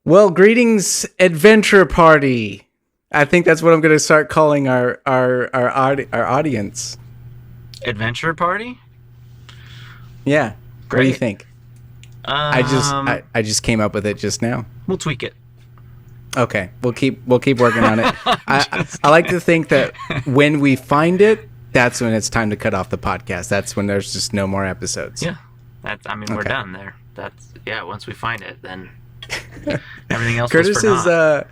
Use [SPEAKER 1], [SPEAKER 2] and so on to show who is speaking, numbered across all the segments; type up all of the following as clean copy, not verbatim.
[SPEAKER 1] Well, greetings, adventure party. I think that's what I'm going to start calling our audience.
[SPEAKER 2] Adventure party?
[SPEAKER 1] Yeah.
[SPEAKER 2] Great.
[SPEAKER 1] What do you think? I just came up with it just now.
[SPEAKER 2] We'll tweak it.
[SPEAKER 1] Okay, we'll keep working on it. I like to think that when we find it, that's when it's time to cut off the podcast. That's when there's just no more episodes.
[SPEAKER 2] Yeah, we're done there. Once we find it, then everything else was for naught.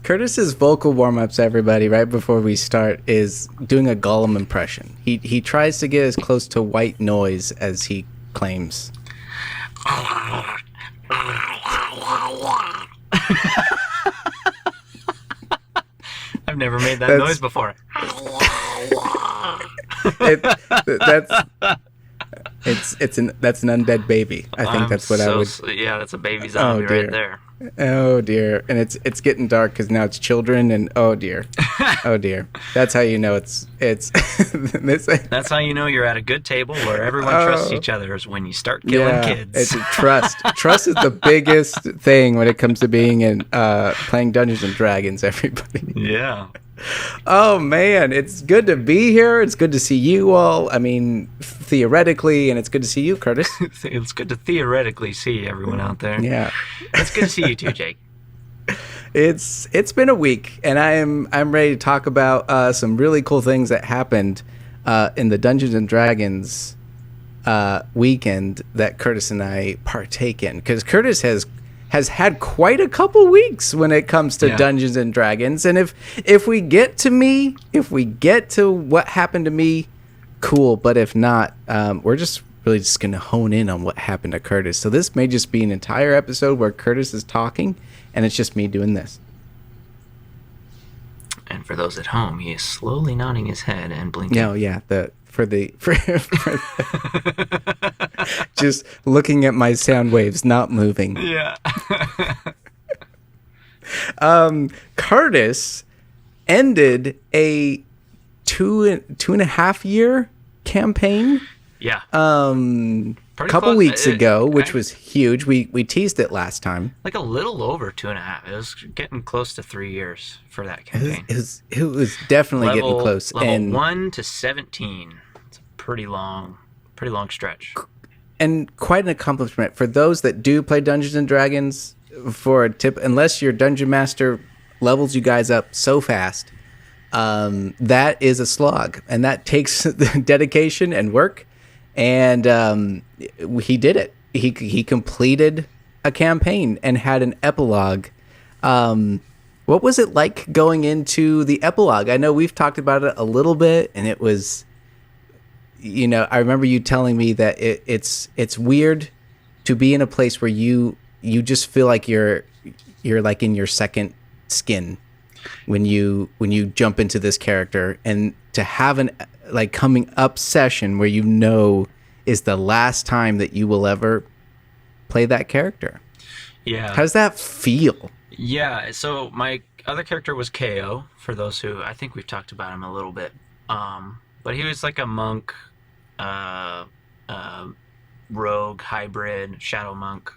[SPEAKER 1] Kurtis's vocal warm-ups, everybody, right before we start, is doing a Gollum impression. He tries to get as close to white noise as he claims.
[SPEAKER 2] I've never made that noise before.
[SPEAKER 1] That's an undead baby. I think that's what I would.
[SPEAKER 2] Yeah, that's a baby zombie right there.
[SPEAKER 1] Oh dear, and it's getting dark because now it's children, and oh dear, oh dear. That's how you know it's.
[SPEAKER 2] That's how you know you're at a good table where everyone trusts each other is when you start killing kids.
[SPEAKER 1] It's trust. Trust is the biggest thing when it comes to being in playing Dungeons and Dragons. Everybody.
[SPEAKER 2] Yeah.
[SPEAKER 1] Oh man, it's good to be here. It's good to see you all. I mean, theoretically, and it's good to see you, Kurtis.
[SPEAKER 2] It's good to theoretically see everyone out there.
[SPEAKER 1] Yeah,
[SPEAKER 2] it's good to see you too, Jake.
[SPEAKER 1] It's been a week, and I'm ready to talk about some really cool things that happened in the Dungeons and Dragons weekend that Kurtis and I partake in, because Kurtis has had quite a couple weeks when it comes to Dungeons and Dragons. And if we get to what happened to me, cool. But if not, we're just really just going to hone in on what happened to Kurtis. So this may just be an entire episode where Kurtis is talking and it's just me doing this.
[SPEAKER 2] And for those at home, he is slowly nodding his head and blinking.
[SPEAKER 1] No, yeah, for just looking at my sound waves, not moving.
[SPEAKER 2] Yeah.
[SPEAKER 1] Kurtis ended a two and a half year campaign.
[SPEAKER 2] Yeah.
[SPEAKER 1] A couple weeks ago, which was huge. We teased it last time.
[SPEAKER 2] Like a little over 2.5. It was getting close to 3 years for that campaign.
[SPEAKER 1] It was definitely getting close.
[SPEAKER 2] Level 1 to 17. It's a pretty long stretch.
[SPEAKER 1] And quite an accomplishment for those that do play Dungeons and Dragons. For a tip, unless your dungeon master levels you guys up so fast, that is a slog, and that takes dedication and work. And he did it. He completed a campaign and had an epilogue. What was it like going into the epilogue? I know we've talked about it a little bit, and it was, I remember you telling me that it's weird to be in a place where you just feel like you're like in your second skin when you jump into this character, and to have an coming up session where is the last time that you will ever play that character.
[SPEAKER 2] Yeah.
[SPEAKER 1] How does that feel?
[SPEAKER 2] Yeah, so my other character was KO, for those who, I think we've talked about him a little bit. But he was like a monk, rogue, hybrid, shadow monk,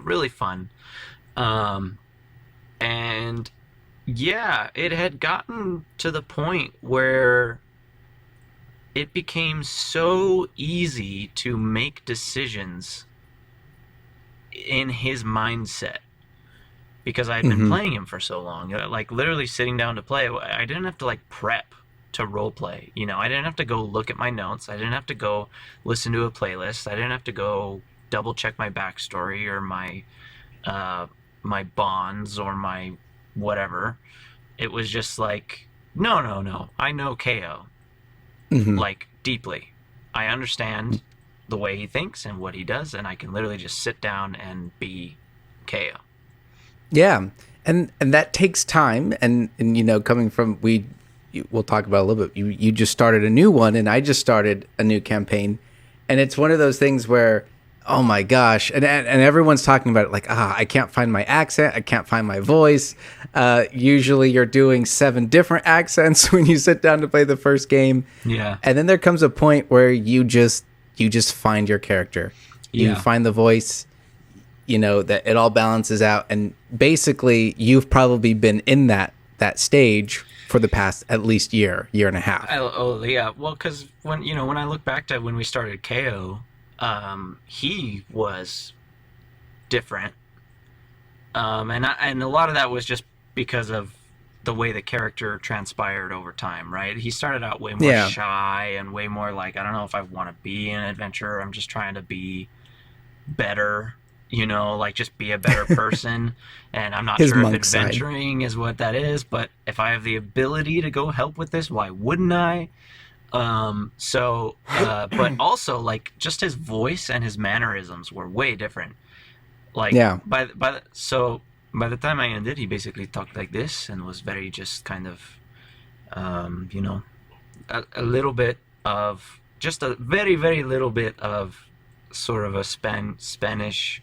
[SPEAKER 2] really fun. And yeah, it had gotten to the point where it became so easy to make decisions in his mindset, because I'd been playing him for so long. Like, literally sitting down to play, I didn't have to prep to role play. I didn't have to go look at my notes. I didn't have to go listen to a playlist. I didn't have to go double check my backstory or my my bonds or my whatever. It was just like, no, I know KO. Deeply. I understand the way he thinks and what he does, and I can literally just sit down and be KO.
[SPEAKER 1] Yeah, and that takes time, and coming from, we'll talk about it a little bit. You just started a new one, and I just started a new campaign, and it's one of those things where, oh my gosh, and everyone's talking about it I can't find my accent, I can't find my voice. Usually you're doing 7 different accents when you sit down to play the first game.
[SPEAKER 2] Yeah.
[SPEAKER 1] And then there comes a point where you just find your character. You find the voice, that it all balances out. And basically, you've probably been in that stage for the past at least year and a half.
[SPEAKER 2] Oh yeah, well, because when I look back to when we started KO, he was different, and a lot of that was just because of the way the character transpired over time, right? He started out way more shy and way more like, I don't know if I want to be an adventurer. I'm just trying to be better, like just be a better person. And I'm not sure if adventuring is what that is, but if I have the ability to go help with this, why wouldn't I? But also like just his voice and his mannerisms were way different. Like by the time I ended, he basically talked like this and was very just kind of, a little bit of, just a very, very little bit of sort of a Spanish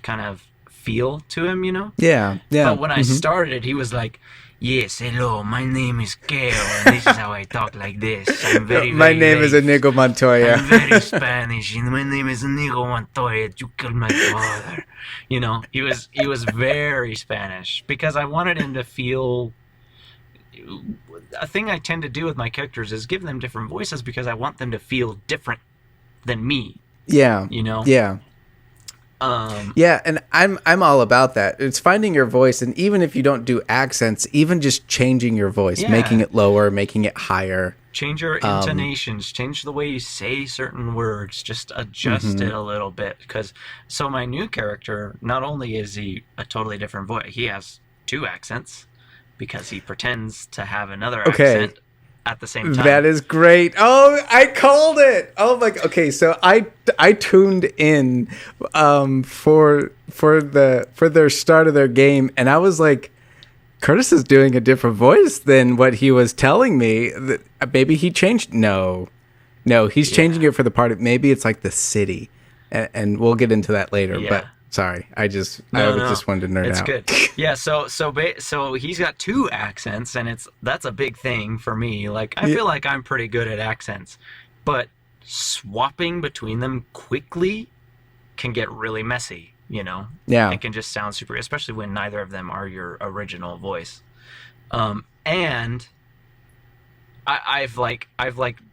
[SPEAKER 2] kind of feel to him,
[SPEAKER 1] Yeah.
[SPEAKER 2] But when I started, he was like, yes, hello, my name is Kale, and this is how I talk like this. I'm
[SPEAKER 1] my name is Inigo Montoya.
[SPEAKER 2] I'm very Spanish, and my name is Inigo Montoya. You killed my father. He was very Spanish because I wanted him to feel. A thing I tend to do with my characters is give them different voices because I want them to feel different than me.
[SPEAKER 1] Yeah. Yeah. And I'm all about that. It's finding your voice, and even if you don't do accents, even just changing your voice, making it lower, making it higher.
[SPEAKER 2] Change your intonations, change the way you say certain words, just adjust it a little bit. So my new character, not only is he a totally different voice, he has 2 accents because he pretends to have another accent at the same time.
[SPEAKER 1] That is great. Oh, I called it. Oh my. Okay, so I tuned in for their start of their game, and I was like, Kurtis is doing a different voice than what he was telling me. Maybe he changed. No, he's changing it for the part. Maybe it's like the city, and we'll get into that later. Yeah. But sorry, I just wanted to nerd out.
[SPEAKER 2] It's good. Yeah, so he's got 2 accents, and that's a big thing for me. Like I feel like I'm pretty good at accents, but swapping between them quickly can get really messy. It can just sound super, especially when neither of them are your original voice. And I've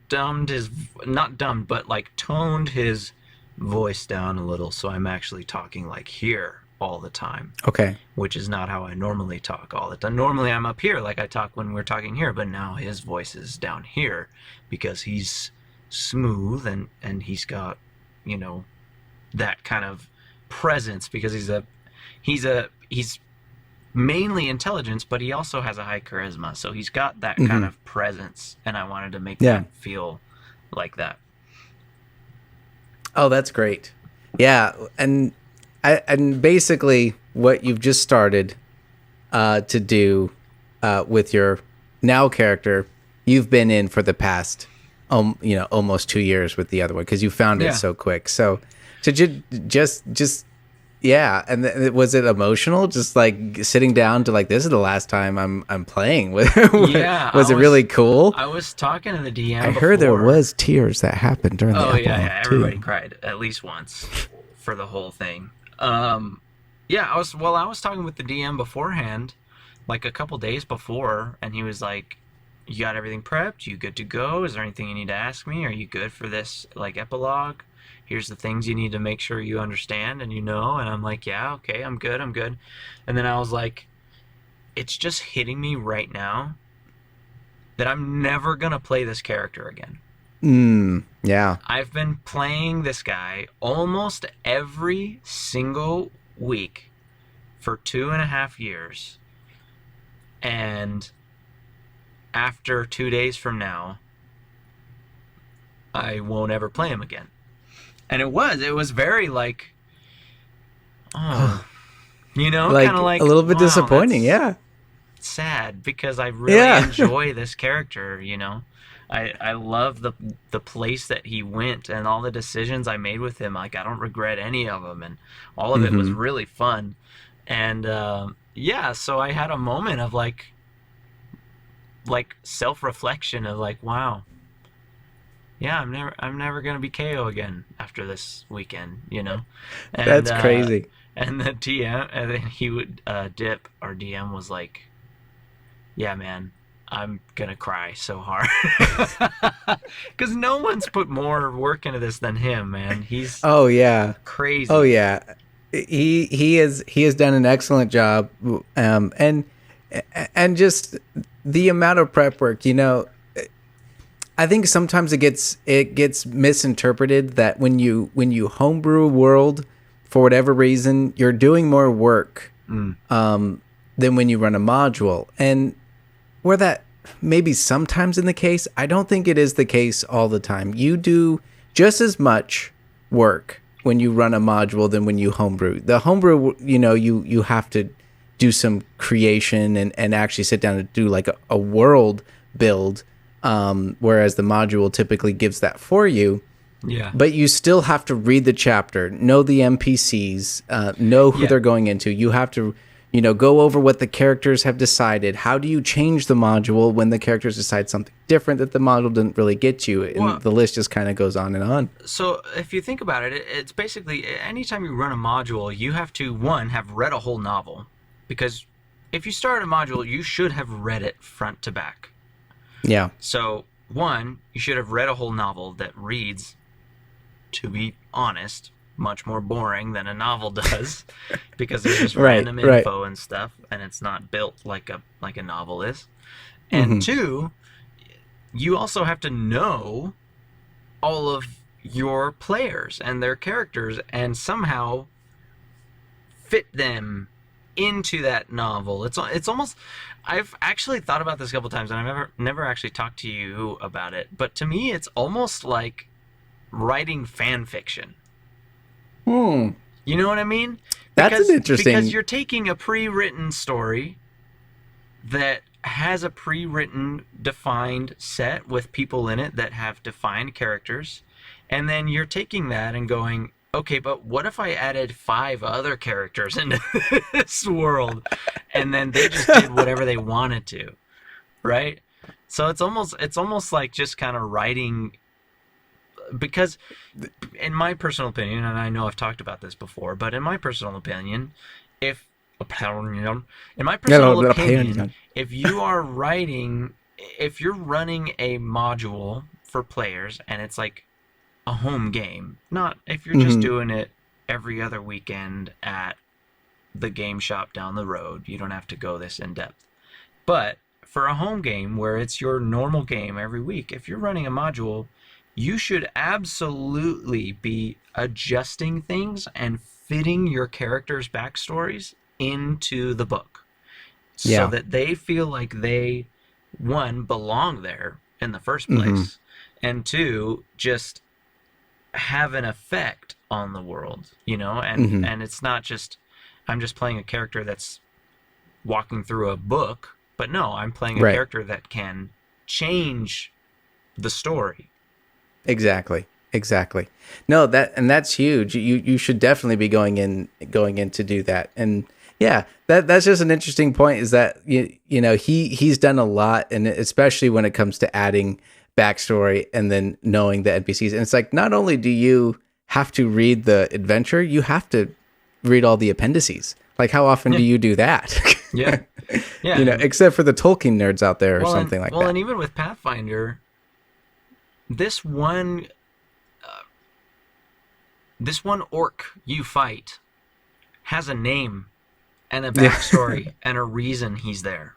[SPEAKER 2] dumbed his, not dumbed, but like toned his voice down a little, so I'm actually talking like here all the time.
[SPEAKER 1] Okay.
[SPEAKER 2] Which is not how I normally talk all the time. Normally I'm up here like I talk when we're talking here, but now his voice is down here because he's smooth and he's got, that kind of presence because he's mainly intelligence, but he also has a high charisma, so he's got that kind of presence, and I wanted to make that feel like that.
[SPEAKER 1] Oh, that's great. Yeah, and basically what you've just started to do with your now character, you've been in for the past almost 2 years with the other one because you found it so quick. So just and was it emotional? Just like sitting down to like, this is the last time I'm playing with. Was it really cool?
[SPEAKER 2] I was talking to the DM.
[SPEAKER 1] I heard there was tears that happened during the epilogue.
[SPEAKER 2] Everybody cried at least once for the whole thing. I was talking with the DM beforehand, like a couple days before, and he was like, "You got everything prepped? You good to go? Is there anything you need to ask me? Are you good for this like epilogue? Here's the things you need to make sure you understand and and I'm like, yeah, okay, I'm good. And then I was like, it's just hitting me right now that I'm never gonna play this character again.
[SPEAKER 1] Yeah.
[SPEAKER 2] I've been playing this guy almost every single week for 2.5 years, and after 2 days from now I won't ever play him again. And it was very like, kind of like
[SPEAKER 1] a little bit disappointing. Yeah.
[SPEAKER 2] Sad because I really enjoy this character, I love the place that he went and all the decisions I made with him. Like, I don't regret any of them, and all of it was really fun. And so I had a moment of like self-reflection of like, wow. Yeah, I'm never gonna be KO again after this weekend, And,
[SPEAKER 1] that's crazy.
[SPEAKER 2] And the DM, and then he would Dip, our DM, was like, "Yeah, man, I'm gonna cry so hard because no one's put more work into this than him, man. He's
[SPEAKER 1] Oh yeah.
[SPEAKER 2] crazy.
[SPEAKER 1] Oh yeah. He has done an excellent job, and just the amount of prep work. I think sometimes it gets misinterpreted that when you homebrew a world, for whatever reason, you're doing more work than when you run a module. And where that maybe sometimes in the case, I don't think it is the case all the time. You do just as much work when you run a module than when you homebrew. The homebrew, you have to do some creation and actually sit down and do like a world build, whereas the module typically gives that for you.
[SPEAKER 2] Yeah.
[SPEAKER 1] But you still have to read the chapter, know the NPCs, know who they're going into. You have to, go over what the characters have decided. How do you change the module when the characters decide something different that the module didn't really get you? And the list just kind of goes on and on.
[SPEAKER 2] So if you think about it, it's basically anytime you run a module, you have to, one, have read a whole novel. Because if you start a module, you should have read it front to back.
[SPEAKER 1] Yeah.
[SPEAKER 2] So, one, you should have read a whole novel that reads, to be honest, much more boring than a novel does, because there's just random info and stuff, and it's not built like a novel is. And two, you also have to know all of your players and their characters and somehow fit them into that novel. It's almost, I've actually thought about this a couple times, and I've never actually talked to you about it, but to me it's almost like writing fan fiction. You know what I mean?
[SPEAKER 1] That's an interesting...
[SPEAKER 2] Because you're taking a pre-written story that has a pre-written defined set with people in it that have defined characters, and then you're taking that and going, okay, but what if I added 5 other characters into this world, and then they just did whatever they wanted to, right? So it's almost like just kind of writing, because in my personal opinion, and I know I've talked about this before, but in my personal opinion, if you are writing, if you're running a module for players and it's like a home game, not if you're just doing it every other weekend at the game shop down the road, you don't have to go this in depth. But for a home game where it's your normal game every week, if you're running a module, you should absolutely be adjusting things and fitting your characters' backstories into the book so that they feel like they, one, belong there in the first place, and two, just have an effect on the world, and it's not just, I'm just playing a character that's walking through a book, but no, I'm playing a character that can change the story.
[SPEAKER 1] Exactly. No, that's huge. You should definitely be going in to do that. And yeah, that's just an interesting point, is that he's done a lot, and especially when it comes to adding backstory and then knowing the NPCs. And it's like, not only do you have to read the adventure, you have to read all the appendices. Like, how often do you do that?
[SPEAKER 2] Yeah.
[SPEAKER 1] Except for the Tolkien nerds out there or something like that.
[SPEAKER 2] Well, and even with Pathfinder, this one orc you fight has a name and a backstory and a reason he's there.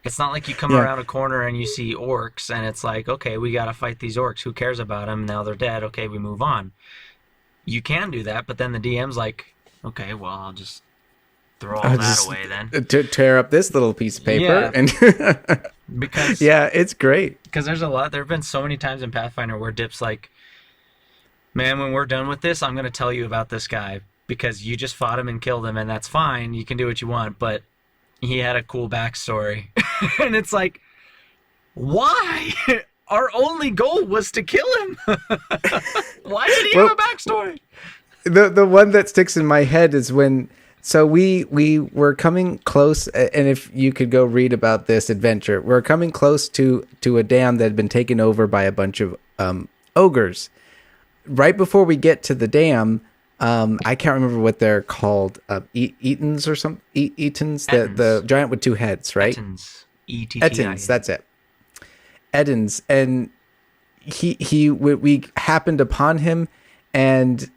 [SPEAKER 2] It's not like you come around a corner and you see orcs and it's like, okay, we got to fight these orcs. Who cares about them? Now they're dead. Okay, we move on. You can do that, but then the DM's like, okay, well, I'll just throw all that away then.
[SPEAKER 1] Tear up this little piece of paper. And
[SPEAKER 2] because
[SPEAKER 1] it's great.
[SPEAKER 2] Because there have been so many times in Pathfinder where Dip's like, man, when we're done with this, I'm going to tell you about this guy, because you just fought him and killed him, and that's fine. You can do what you want, but he had a cool backstory. And it's like, why? Our only goal was to kill him. Why did he have a backstory?
[SPEAKER 1] The one that sticks in my head is when... So we were coming close, and if you could go read about this adventure, we're coming close to a dam that had been taken over by a bunch of ogres. Right before we get to the dam, I can't remember what they're called. Etons or some Etons. The giant with two heads, right?
[SPEAKER 2] Ettins. Ettin.
[SPEAKER 1] Ettins. That's it. Ettins, and we happened upon him, and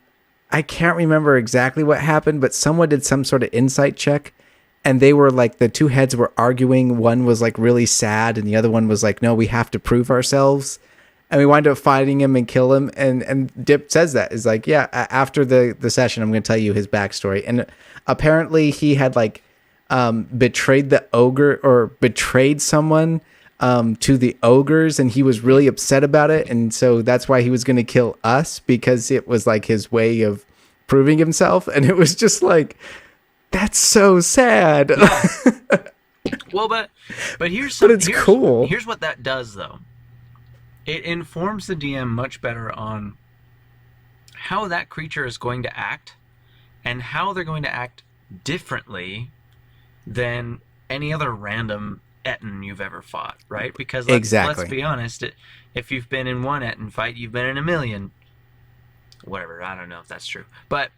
[SPEAKER 1] I can't remember exactly what happened, but someone did some sort of insight check, and they were like, the two heads were arguing. One was like really sad, and the other one was like, no, we have to prove ourselves. And we wind up fighting him and kill him. And Dip says that is like, yeah, after the session, I'm going to tell you his backstory. And apparently he had like betrayed the ogre or betrayed someone to the ogres, and he was really upset about it. And so that's why he was going to kill us, because it was like his way of proving himself. And it was just like, that's so sad.
[SPEAKER 2] Well, but here's
[SPEAKER 1] cool.
[SPEAKER 2] Here's what that does, though. It informs the DM much better on how that creature is going to act, and how they're going to act differently than any other random Ettin you've ever fought, right? Because let's be honest, if you've been in one Ettin fight, you've been in a million. Whatever, I don't know if that's true. But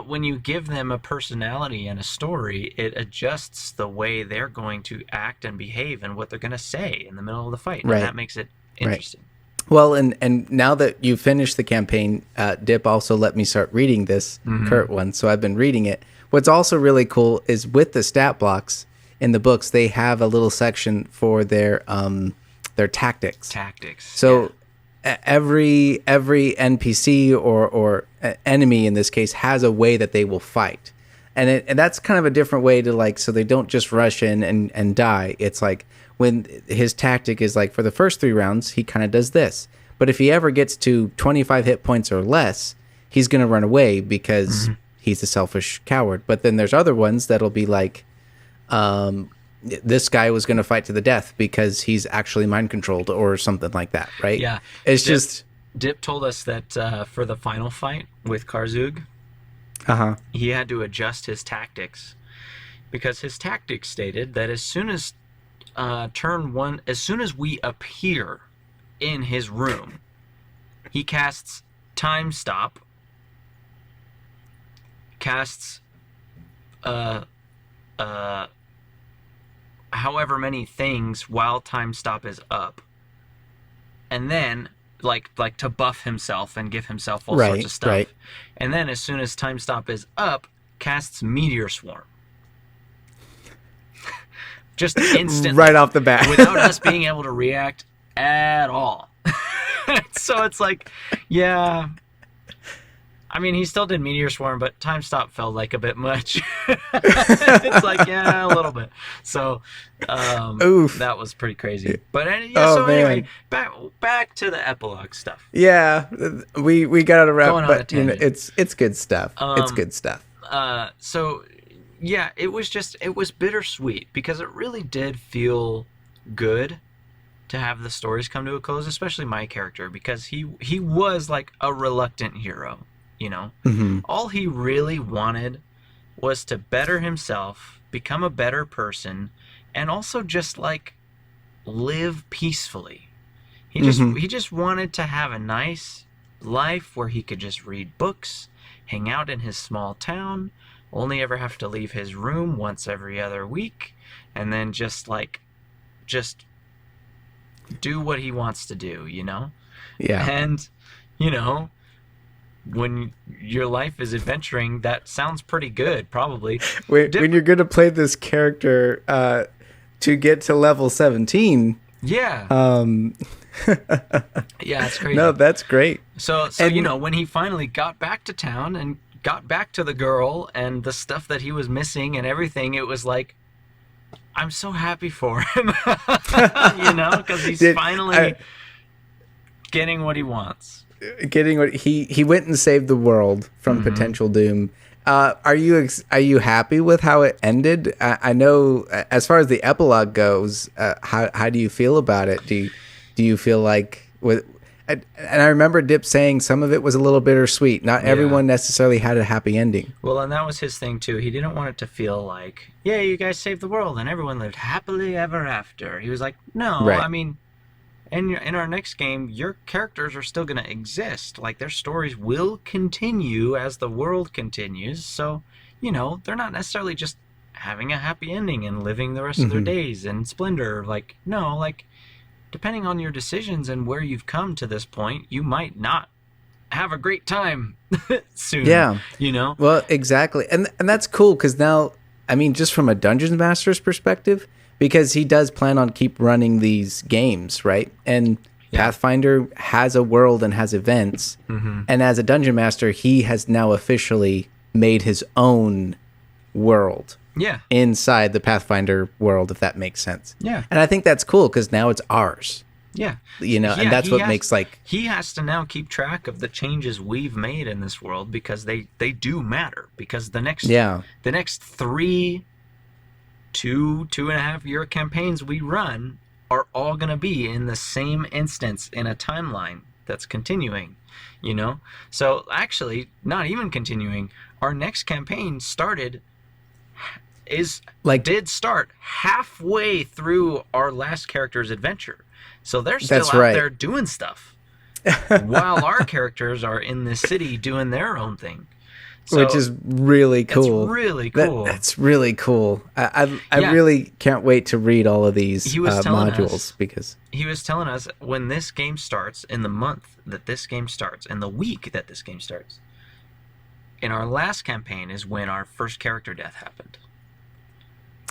[SPEAKER 2] when you give them a personality and a story, it adjusts the way they're going to act and behave and what they're going to say in the middle of the fight. Right. And that makes it interesting.
[SPEAKER 1] Right. Well, and now that you finished the campaign, Dip also let me start reading this Kurt one, so I've been reading it. What's also really cool is with the stat blocks in the books, they have a little section for their tactics. So. Yeah. Every NPC or enemy in this case has a way that they will fight, and that's kind of a different way to like, so they don't just rush in and die. It's like when his tactic is like, for the first 3 rounds he kind of does this, but if he ever gets to 25 hit points or less, he's gonna run away because he's a selfish coward. But then there's other ones that'll be like, this guy was going to fight to the death because he's actually mind controlled or something like that, right?
[SPEAKER 2] Yeah.
[SPEAKER 1] It's
[SPEAKER 2] Dip told us that for the final fight with Karzug, he had to adjust his tactics, because his tactics stated that as soon as turn 1, as soon as we appear in his room, he casts Time Stop, casts however many things while Time Stop is up, and then like to buff himself and give himself all sorts of stuff, and then as soon as Time Stop is up, casts Meteor Swarm. Just instantly,
[SPEAKER 1] right off the bat,
[SPEAKER 2] without us being able to react at all. So it's like, yeah, I mean, he still did Meteor Swarm, but Time Stop felt like a bit much. It's like, yeah, a little bit. So that was pretty crazy. But anyway, back to the epilogue stuff.
[SPEAKER 1] Yeah, we got out of wrap, but you know, it's good stuff. It's good stuff.
[SPEAKER 2] So yeah, it was bittersweet, because it really did feel good to have the stories come to a close, especially my character, because he was like a reluctant hero. You know, all he really wanted was to better himself, become a better person, and also just like live peacefully. He just wanted to have a nice life where he could just read books, hang out in his small town, only ever have to leave his room once every other week, and then just do what he wants to do, you know?
[SPEAKER 1] Yeah.
[SPEAKER 2] And, you know, when your life is adventuring, that sounds pretty good, probably.
[SPEAKER 1] When you're going to play this character to get to level 17.
[SPEAKER 2] Yeah. Yeah, it's crazy.
[SPEAKER 1] No, that's great.
[SPEAKER 2] So and, you know, when he finally got back to town and got back to the girl and the stuff that he was missing and everything, it was like, I'm so happy for him. You know, because he's finally getting what he wants.
[SPEAKER 1] Getting what he went and saved the world from potential doom. Are you happy with how it ended? I know, as far as the epilogue goes, how do you feel about it? Do you feel like and I remember Dip saying some of it was a little bittersweet. Not everyone necessarily had a happy ending.
[SPEAKER 2] Well, and that was his thing too. He didn't want it to feel like, yeah, you guys saved the world and everyone lived happily ever after. He was like, no, I mean, And in our next game, your characters are still going to exist. Like, their stories will continue as the world continues. So, they're not necessarily just having a happy ending and living the rest of their days in splendor. Like, no, like, depending on your decisions and where you've come to this point, you might not have a great time soon.
[SPEAKER 1] Yeah. Well, exactly. And that's cool because now, I mean, just from a Dungeons Master's perspective, because he does plan on keep running these games, right? And Pathfinder has a world and has events. And as a Dungeon Master, he has now officially made his own world.
[SPEAKER 2] Yeah.
[SPEAKER 1] Inside the Pathfinder world, if that makes sense.
[SPEAKER 2] Yeah.
[SPEAKER 1] And I think that's cool because now it's ours.
[SPEAKER 2] Yeah.
[SPEAKER 1] And that's what makes like...
[SPEAKER 2] He has to now keep track of the changes we've made in this world because they do matter. Because the next 3 2.5 year campaigns we run are all going to be in the same instance in a timeline that's continuing, So actually, not even continuing, our next campaign did start halfway through our last character's adventure. So they're still out there doing stuff while our characters are in this city doing their own thing. So,
[SPEAKER 1] which is really cool.
[SPEAKER 2] It's really cool.
[SPEAKER 1] That's really cool. I really can't wait to read all of these modules because
[SPEAKER 2] he was telling us when this game starts, in the month that this game starts, and the week that this game starts, in our last campaign is when our first character death happened.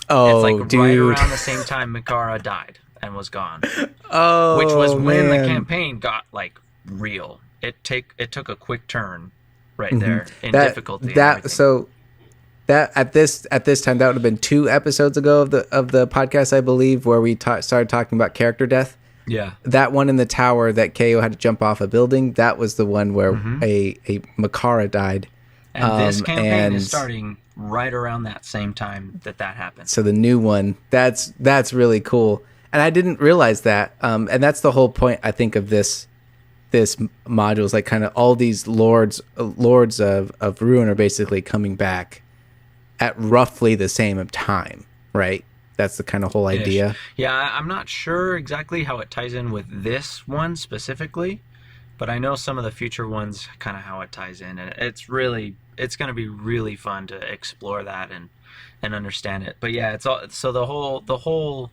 [SPEAKER 1] Oh,
[SPEAKER 2] it's like
[SPEAKER 1] dude.
[SPEAKER 2] right around the same time Mikara died and was gone.
[SPEAKER 1] Oh,
[SPEAKER 2] which was when
[SPEAKER 1] man.
[SPEAKER 2] the campaign got like real. It took a quick turn right there in difficulty.
[SPEAKER 1] So that at this time that would have been 2 episodes ago of the podcast, I believe, where we started talking about character death.
[SPEAKER 2] Yeah.
[SPEAKER 1] That one in the tower that KO had to jump off a building. That was the one where a Makara died.
[SPEAKER 2] And this campaign is starting right around that same time that happened.
[SPEAKER 1] So the new one, that's really cool. And I didn't realize that. And that's the whole point, I think, of this module is like kind of all these lords of ruin are basically coming back at roughly the same time, right? That's the kind of whole idea.
[SPEAKER 2] Yeah, I'm not sure exactly how it ties in with this one specifically, but I know some of the future ones kind of how it ties in, and it's going to be really fun to explore that and understand it. But yeah, it's all so the whole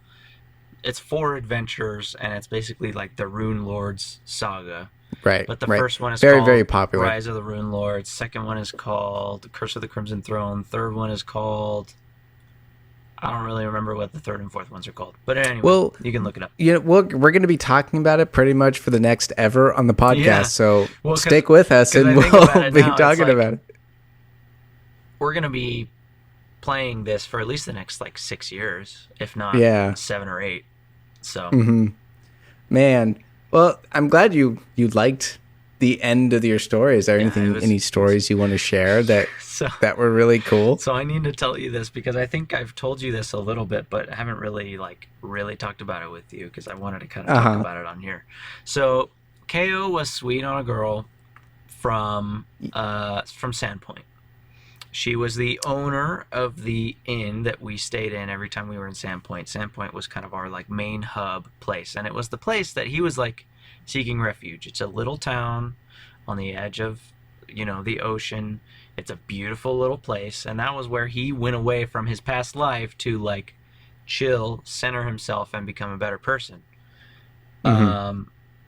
[SPEAKER 2] it's 4 adventures, and it's basically like the Rune Lords saga.
[SPEAKER 1] Right.
[SPEAKER 2] But the first one is
[SPEAKER 1] very,
[SPEAKER 2] called
[SPEAKER 1] very popular.
[SPEAKER 2] Rise of the Rune Lords. Second one is called Curse of the Crimson Throne. Third one is called, I don't really remember what the third and fourth ones are called. But anyway, you can look it up.
[SPEAKER 1] We're going to be talking about it pretty much for the next ever on the podcast.
[SPEAKER 2] Yeah.
[SPEAKER 1] So stick with us and we'll be talking about it.
[SPEAKER 2] We're going to be playing this for at least the next 6 years, if not 7 or 8. So,
[SPEAKER 1] man, well, I'm glad you liked the end of your story. Is there any stories you want to share that were really cool?
[SPEAKER 2] So I need to tell you this because I think I've told you this a little bit, but I haven't really talked about it with you because I wanted to kind of talk about it on here. So KO was sweet on a girl from Sandpoint. She was the owner of the inn that we stayed in every time we were in Sandpoint. Sandpoint was kind of our main hub place, and it was the place that he was seeking refuge. It's a little town on the edge of, the ocean. It's a beautiful little place, and that was where he went away from his past life to chill, center himself, and become a better person.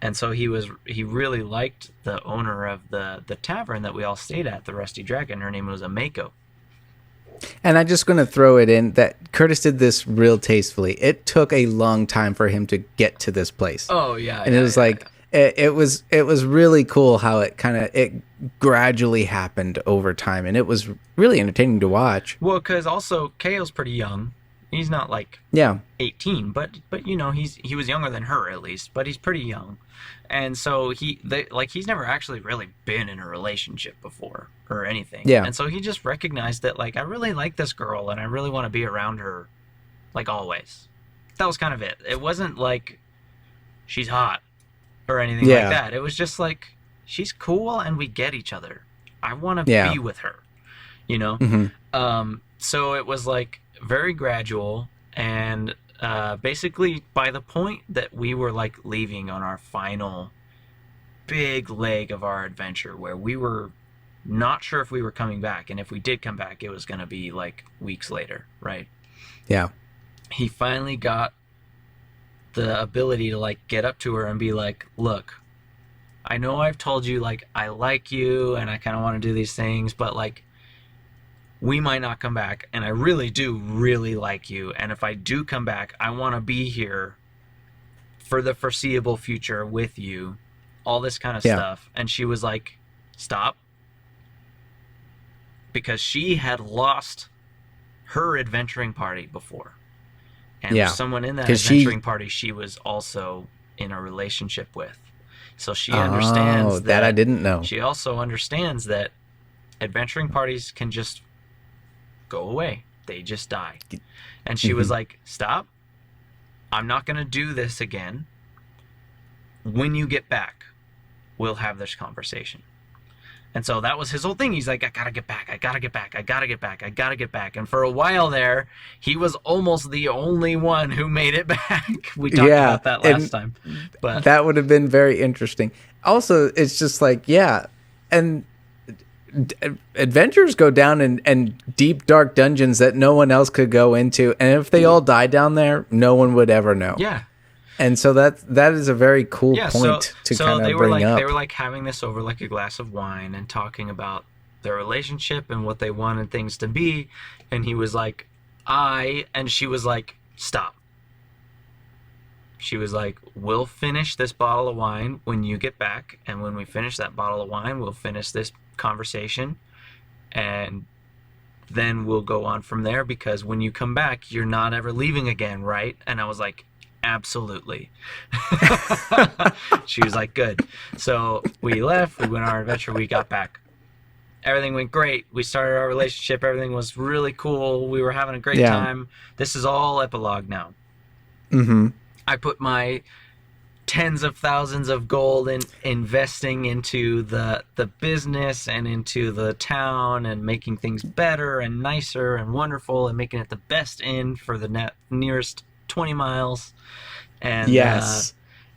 [SPEAKER 2] And so he really liked the owner of the tavern that we all stayed at, the Rusty Dragon. Her name was Ameko.
[SPEAKER 1] And I'm just going to throw it in that Kurtis did this real tastefully. It took a long time for him to get to this place.
[SPEAKER 2] Oh yeah,
[SPEAKER 1] and it was it was really cool how it gradually happened over time, and it was really entertaining to watch.
[SPEAKER 2] Well, because also KO's pretty young. He's not 18, but he was younger than her at least, but he's pretty young, and so he's never actually really been in a relationship before or anything.
[SPEAKER 1] Yeah,
[SPEAKER 2] and so he just recognized that I really like this girl and I really want to be around her, always. That was kind of it. It wasn't she's hot or anything like that. It was just she's cool and we get each other. I want to be with her, So it was very gradual, and basically by the point that we were like leaving on our final big leg of our adventure, where we were not sure if we were coming back, and if we did come back, it was going to be like weeks later, right?
[SPEAKER 1] Yeah.
[SPEAKER 2] He finally got the ability to like get up to her and be like, look, I know I've told you like I like you and I kind of want to do these things, but like we might not come back, and I really do really like you, and if I do come back, I want to be here for the foreseeable future with you, all this kind of stuff. And she was like, stop, because she had lost her adventuring party before, and someone in that adventuring party she was also in a relationship with, so she understands that
[SPEAKER 1] I didn't know.
[SPEAKER 2] She also understands that adventuring parties can just go away. They just die. And she was like, stop. I'm not going to do this again. When you get back, we'll have this conversation. And so that was his whole thing. He's like, I got to get back. I got to get back. I got to get back. I got to get back. And for a while there, he was almost the only one who made it back. We talked about that last time. But
[SPEAKER 1] that would have been very interesting. Also, it's just like, and adventures go down in deep, dark dungeons that no one else could go into, and if they all die down there, no one would ever know.
[SPEAKER 2] Yeah.
[SPEAKER 1] And so that is a very cool point to kind of bring up.
[SPEAKER 2] They were like having this over like a glass of wine and talking about their relationship and what they wanted things to be, and he was like, and she was like, stop. She was like, we'll finish this bottle of wine when you get back, and when we finish that bottle of wine, we'll finish this conversation, and then we'll go on from there, because when you come back, you're not ever leaving again, right? And I was like, absolutely. She was like, good. So we left, we went on our adventure, we got back. Everything went great. We started our relationship. Everything was really cool. We were having a great time. This is all epilogue now.
[SPEAKER 1] Mm-hmm.
[SPEAKER 2] I put my tens of thousands of gold in investing into the business and into the town and making things better and nicer and wonderful and making it the best inn for the nearest 20 miles. And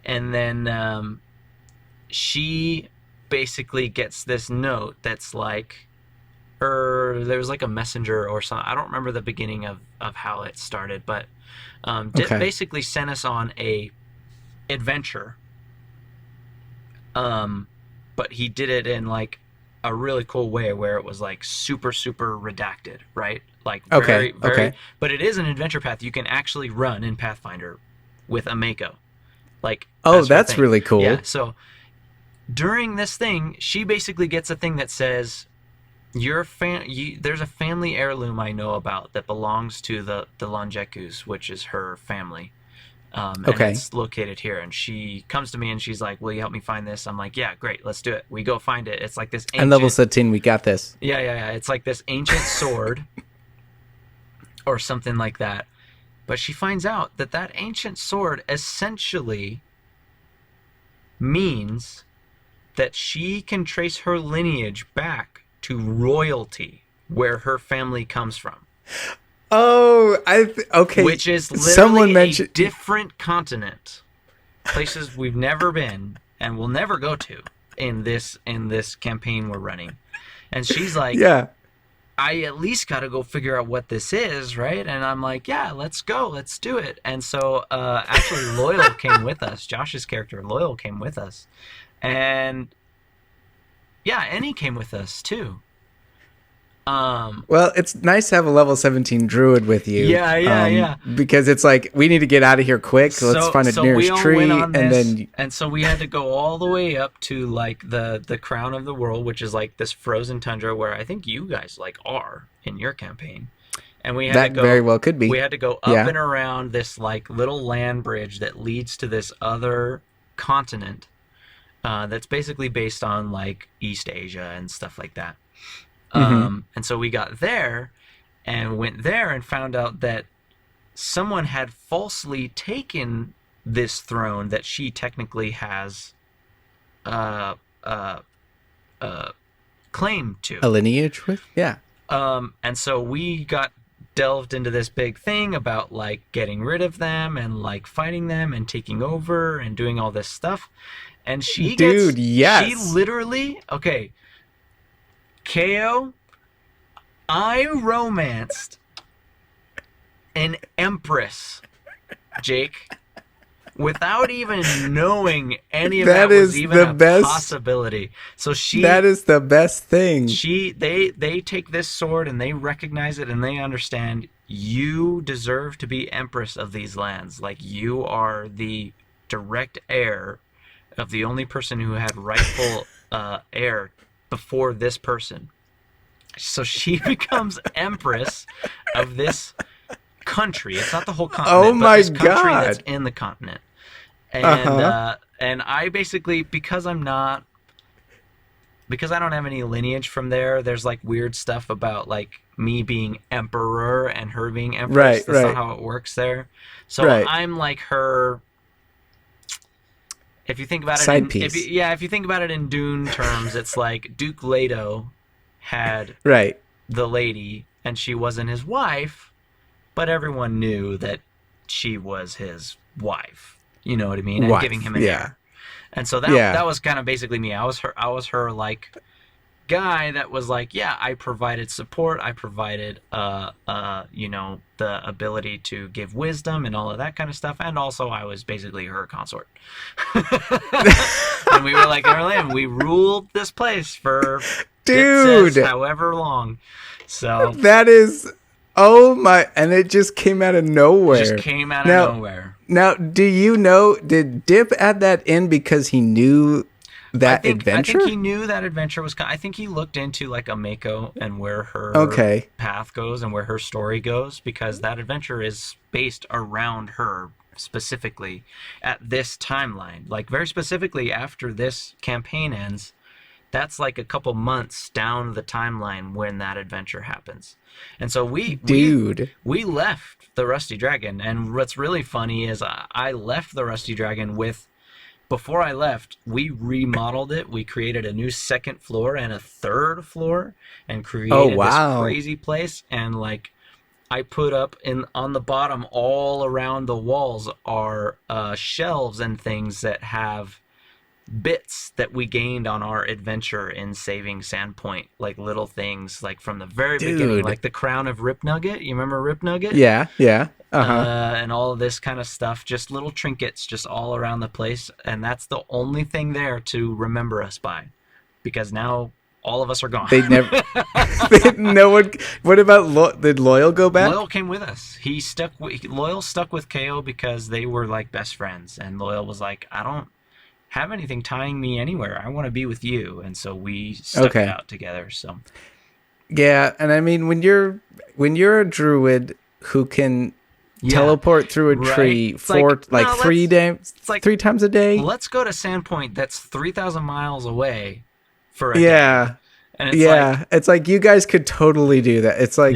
[SPEAKER 2] and then she basically gets this note that's like, there was like a messenger or something. I don't remember the beginning of how it started, but basically sent us on a adventure, but he did it in like a really cool way where it was like super redacted, right? Like very but it is an adventure path you can actually run in Pathfinder with a Mako. Like,
[SPEAKER 1] that's really cool.
[SPEAKER 2] Yeah, so during this thing, she basically gets a thing that says, there's a family heirloom I know about that belongs to the Longekus, which is her family. And it's located here. And she comes to me and she's like, will you help me find this? I'm like, yeah, great, let's do it. We go find it. It's like this ancient...
[SPEAKER 1] And level 17, we got this.
[SPEAKER 2] Yeah. It's like this ancient sword or something like that. But she finds out that ancient sword essentially means that she can trace her lineage back to royalty, where her family comes from.
[SPEAKER 1] Oh, okay.
[SPEAKER 2] Which is literally a different continent, places we've never been and will never go to in this campaign we're running. And she's like,
[SPEAKER 1] yeah,
[SPEAKER 2] I at least got to go figure out what this is, right? And I'm like, yeah, let's go, let's do it. And so actually Loyal came with us. Josh's character Loyal came with us, and yeah, Annie came with us too.
[SPEAKER 1] Well, it's nice to have a level 17 druid with you.
[SPEAKER 2] Yeah.
[SPEAKER 1] Because it's like, we need to get out of here quick. Let's find a nearest tree,
[SPEAKER 2] and so we had to go all the way up to like the crown of the world, which is like this frozen tundra where I think you guys like are in your campaign. And we had to go,
[SPEAKER 1] very well could be.
[SPEAKER 2] We had to go up and around this like little land bridge that leads to this other continent that's basically based on like East Asia and stuff like that. And so we got there and went there and found out that someone had falsely taken this throne that she technically has claim to.
[SPEAKER 1] A lineage with? Yeah.
[SPEAKER 2] And so we got delved into this big thing about like getting rid of them and like fighting them and taking over and doing all this stuff. And
[SPEAKER 1] Dude,
[SPEAKER 2] she
[SPEAKER 1] yes.
[SPEAKER 2] literally, okay, KO, I romanced an empress, Jake, without even knowing any of that was even a possibility. So
[SPEAKER 1] that is the best thing.
[SPEAKER 2] They take this sword and they recognize it and they understand you deserve to be empress of these lands. Like, you are the direct heir of the only person who had rightful heir before this person. So she becomes empress of this country. It's not the whole continent,
[SPEAKER 1] oh my
[SPEAKER 2] but this country
[SPEAKER 1] God.
[SPEAKER 2] that's in the continent. And and I basically, because I don't have any lineage from there, there's like weird stuff about like me being emperor and her being empress. That's not how it works there. So I'm like her. If you think about it, if you think about it in Dune terms, it's like Duke Leto had the lady, and she wasn't his wife, but everyone knew that she was his wife. You know what I mean? And giving him an heir. And so that was kind of basically me. I was her like guy that was like, yeah, I provided support, I provided you know, the ability to give wisdom and all of that kind of stuff, and also I was basically her consort. And we were like, we ruled this place for however long. So
[SPEAKER 1] that is, oh my, and it just came out of nowhere. Now, do you know, did Dip add that in because he knew that adventure?
[SPEAKER 2] I think he knew that adventure was, I think he looked into like a Mako and where her path goes and where her story goes, because that adventure is based around her specifically at this timeline. Like, very specifically after this campaign ends, that's like a couple months down the timeline when that adventure happens. And so we left the Rusty Dragon, and what's really funny is I left the Rusty Dragon with, before I left, we remodeled it. We created a new second floor and a third floor and created this crazy place. And like, I put up on the bottom, all around the walls, are shelves and things that have bits that we gained on our adventure in saving Sandpoint, like little things like from the very beginning, like the crown of Rip Nugget. You remember Rip Nugget?
[SPEAKER 1] Yeah.
[SPEAKER 2] And all of this kind of stuff, just little trinkets just all around the place, and that's the only thing there to remember us by, because now all of us are gone.
[SPEAKER 1] They never. No one. What about did Loyal go back?
[SPEAKER 2] Loyal came with us. Loyal stuck with KO because they were like best friends, and Loyal was like, I don't have anything tying me anywhere. I want to be with you, and so we stuck it out together. So
[SPEAKER 1] yeah, and I mean, when you're a druid who can teleport through a tree for three times a day.
[SPEAKER 2] Let's go to Sandpoint that's 3,000 miles away for a day. And
[SPEAKER 1] it's like you guys could totally do that. It's like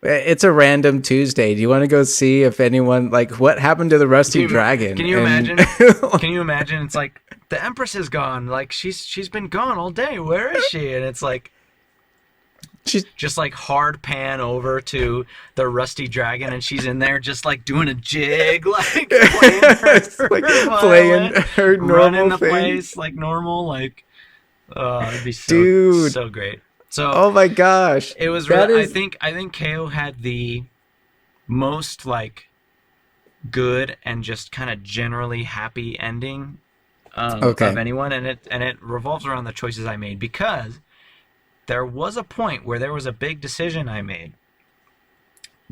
[SPEAKER 1] it's a random Tuesday. Do you want to go see if anyone, like, what happened to the Rusty Dragon?
[SPEAKER 2] Can you imagine? Can you imagine? It's like, the Empress is gone. Like, she's been gone all day. Where is she? And it's like, she's just like hard pan over to the Rusty Dragon, and she's in there just like doing a jig, like
[SPEAKER 1] playing her normal
[SPEAKER 2] running the
[SPEAKER 1] thing.
[SPEAKER 2] place like normal. Like, it'd be so great. So,
[SPEAKER 1] oh my gosh,
[SPEAKER 2] it was really, I think KO had the most like good and just kind of generally happy ending of anyone, and it revolves around the choices I made, because there was a point where there was a big decision I made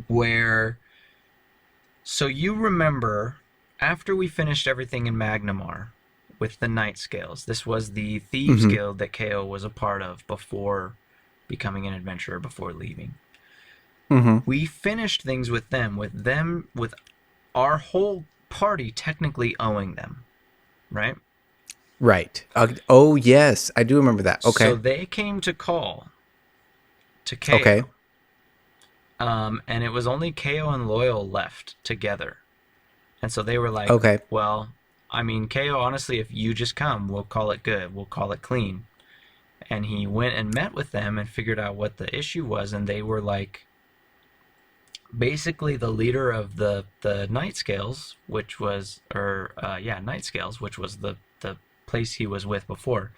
[SPEAKER 2] where, so you remember, after we finished everything in Magnamar with the Night Scales, this was the Thieves Guild that KO was a part of before becoming an adventurer, before leaving. We finished things with them, with our whole party technically owing them, right?
[SPEAKER 1] Right. Oh, yes. I do remember that. Okay.
[SPEAKER 2] So they came to call to KO. Okay. And it was only KO and Loyal left together. And so they were like, okay, well, I mean, KO, honestly, if you just come, we'll call it good. We'll call it clean. And he went and met with them and figured out what the issue was. And they were like, basically the leader of the Night Scales, which was, Night Scales, which was the place he was with before,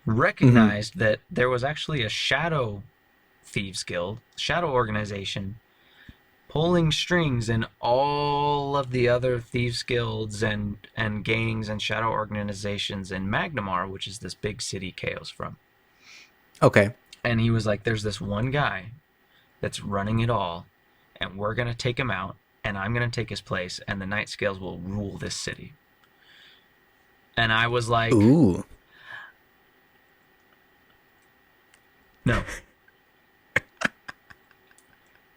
[SPEAKER 1] Hmm.
[SPEAKER 2] recognized that there was actually a shadow thieves guild, shadow organization, pulling strings in all of the other thieves guilds and gangs and shadow organizations in Magnamar, which is this big city Chaos from.
[SPEAKER 1] Okay.
[SPEAKER 2] And he was like, there's this one guy that's running it all, and we're going to take him out, and I'm going to take his place, and the Night Scales will rule this city. And I was like,
[SPEAKER 1] Ooh.
[SPEAKER 2] no.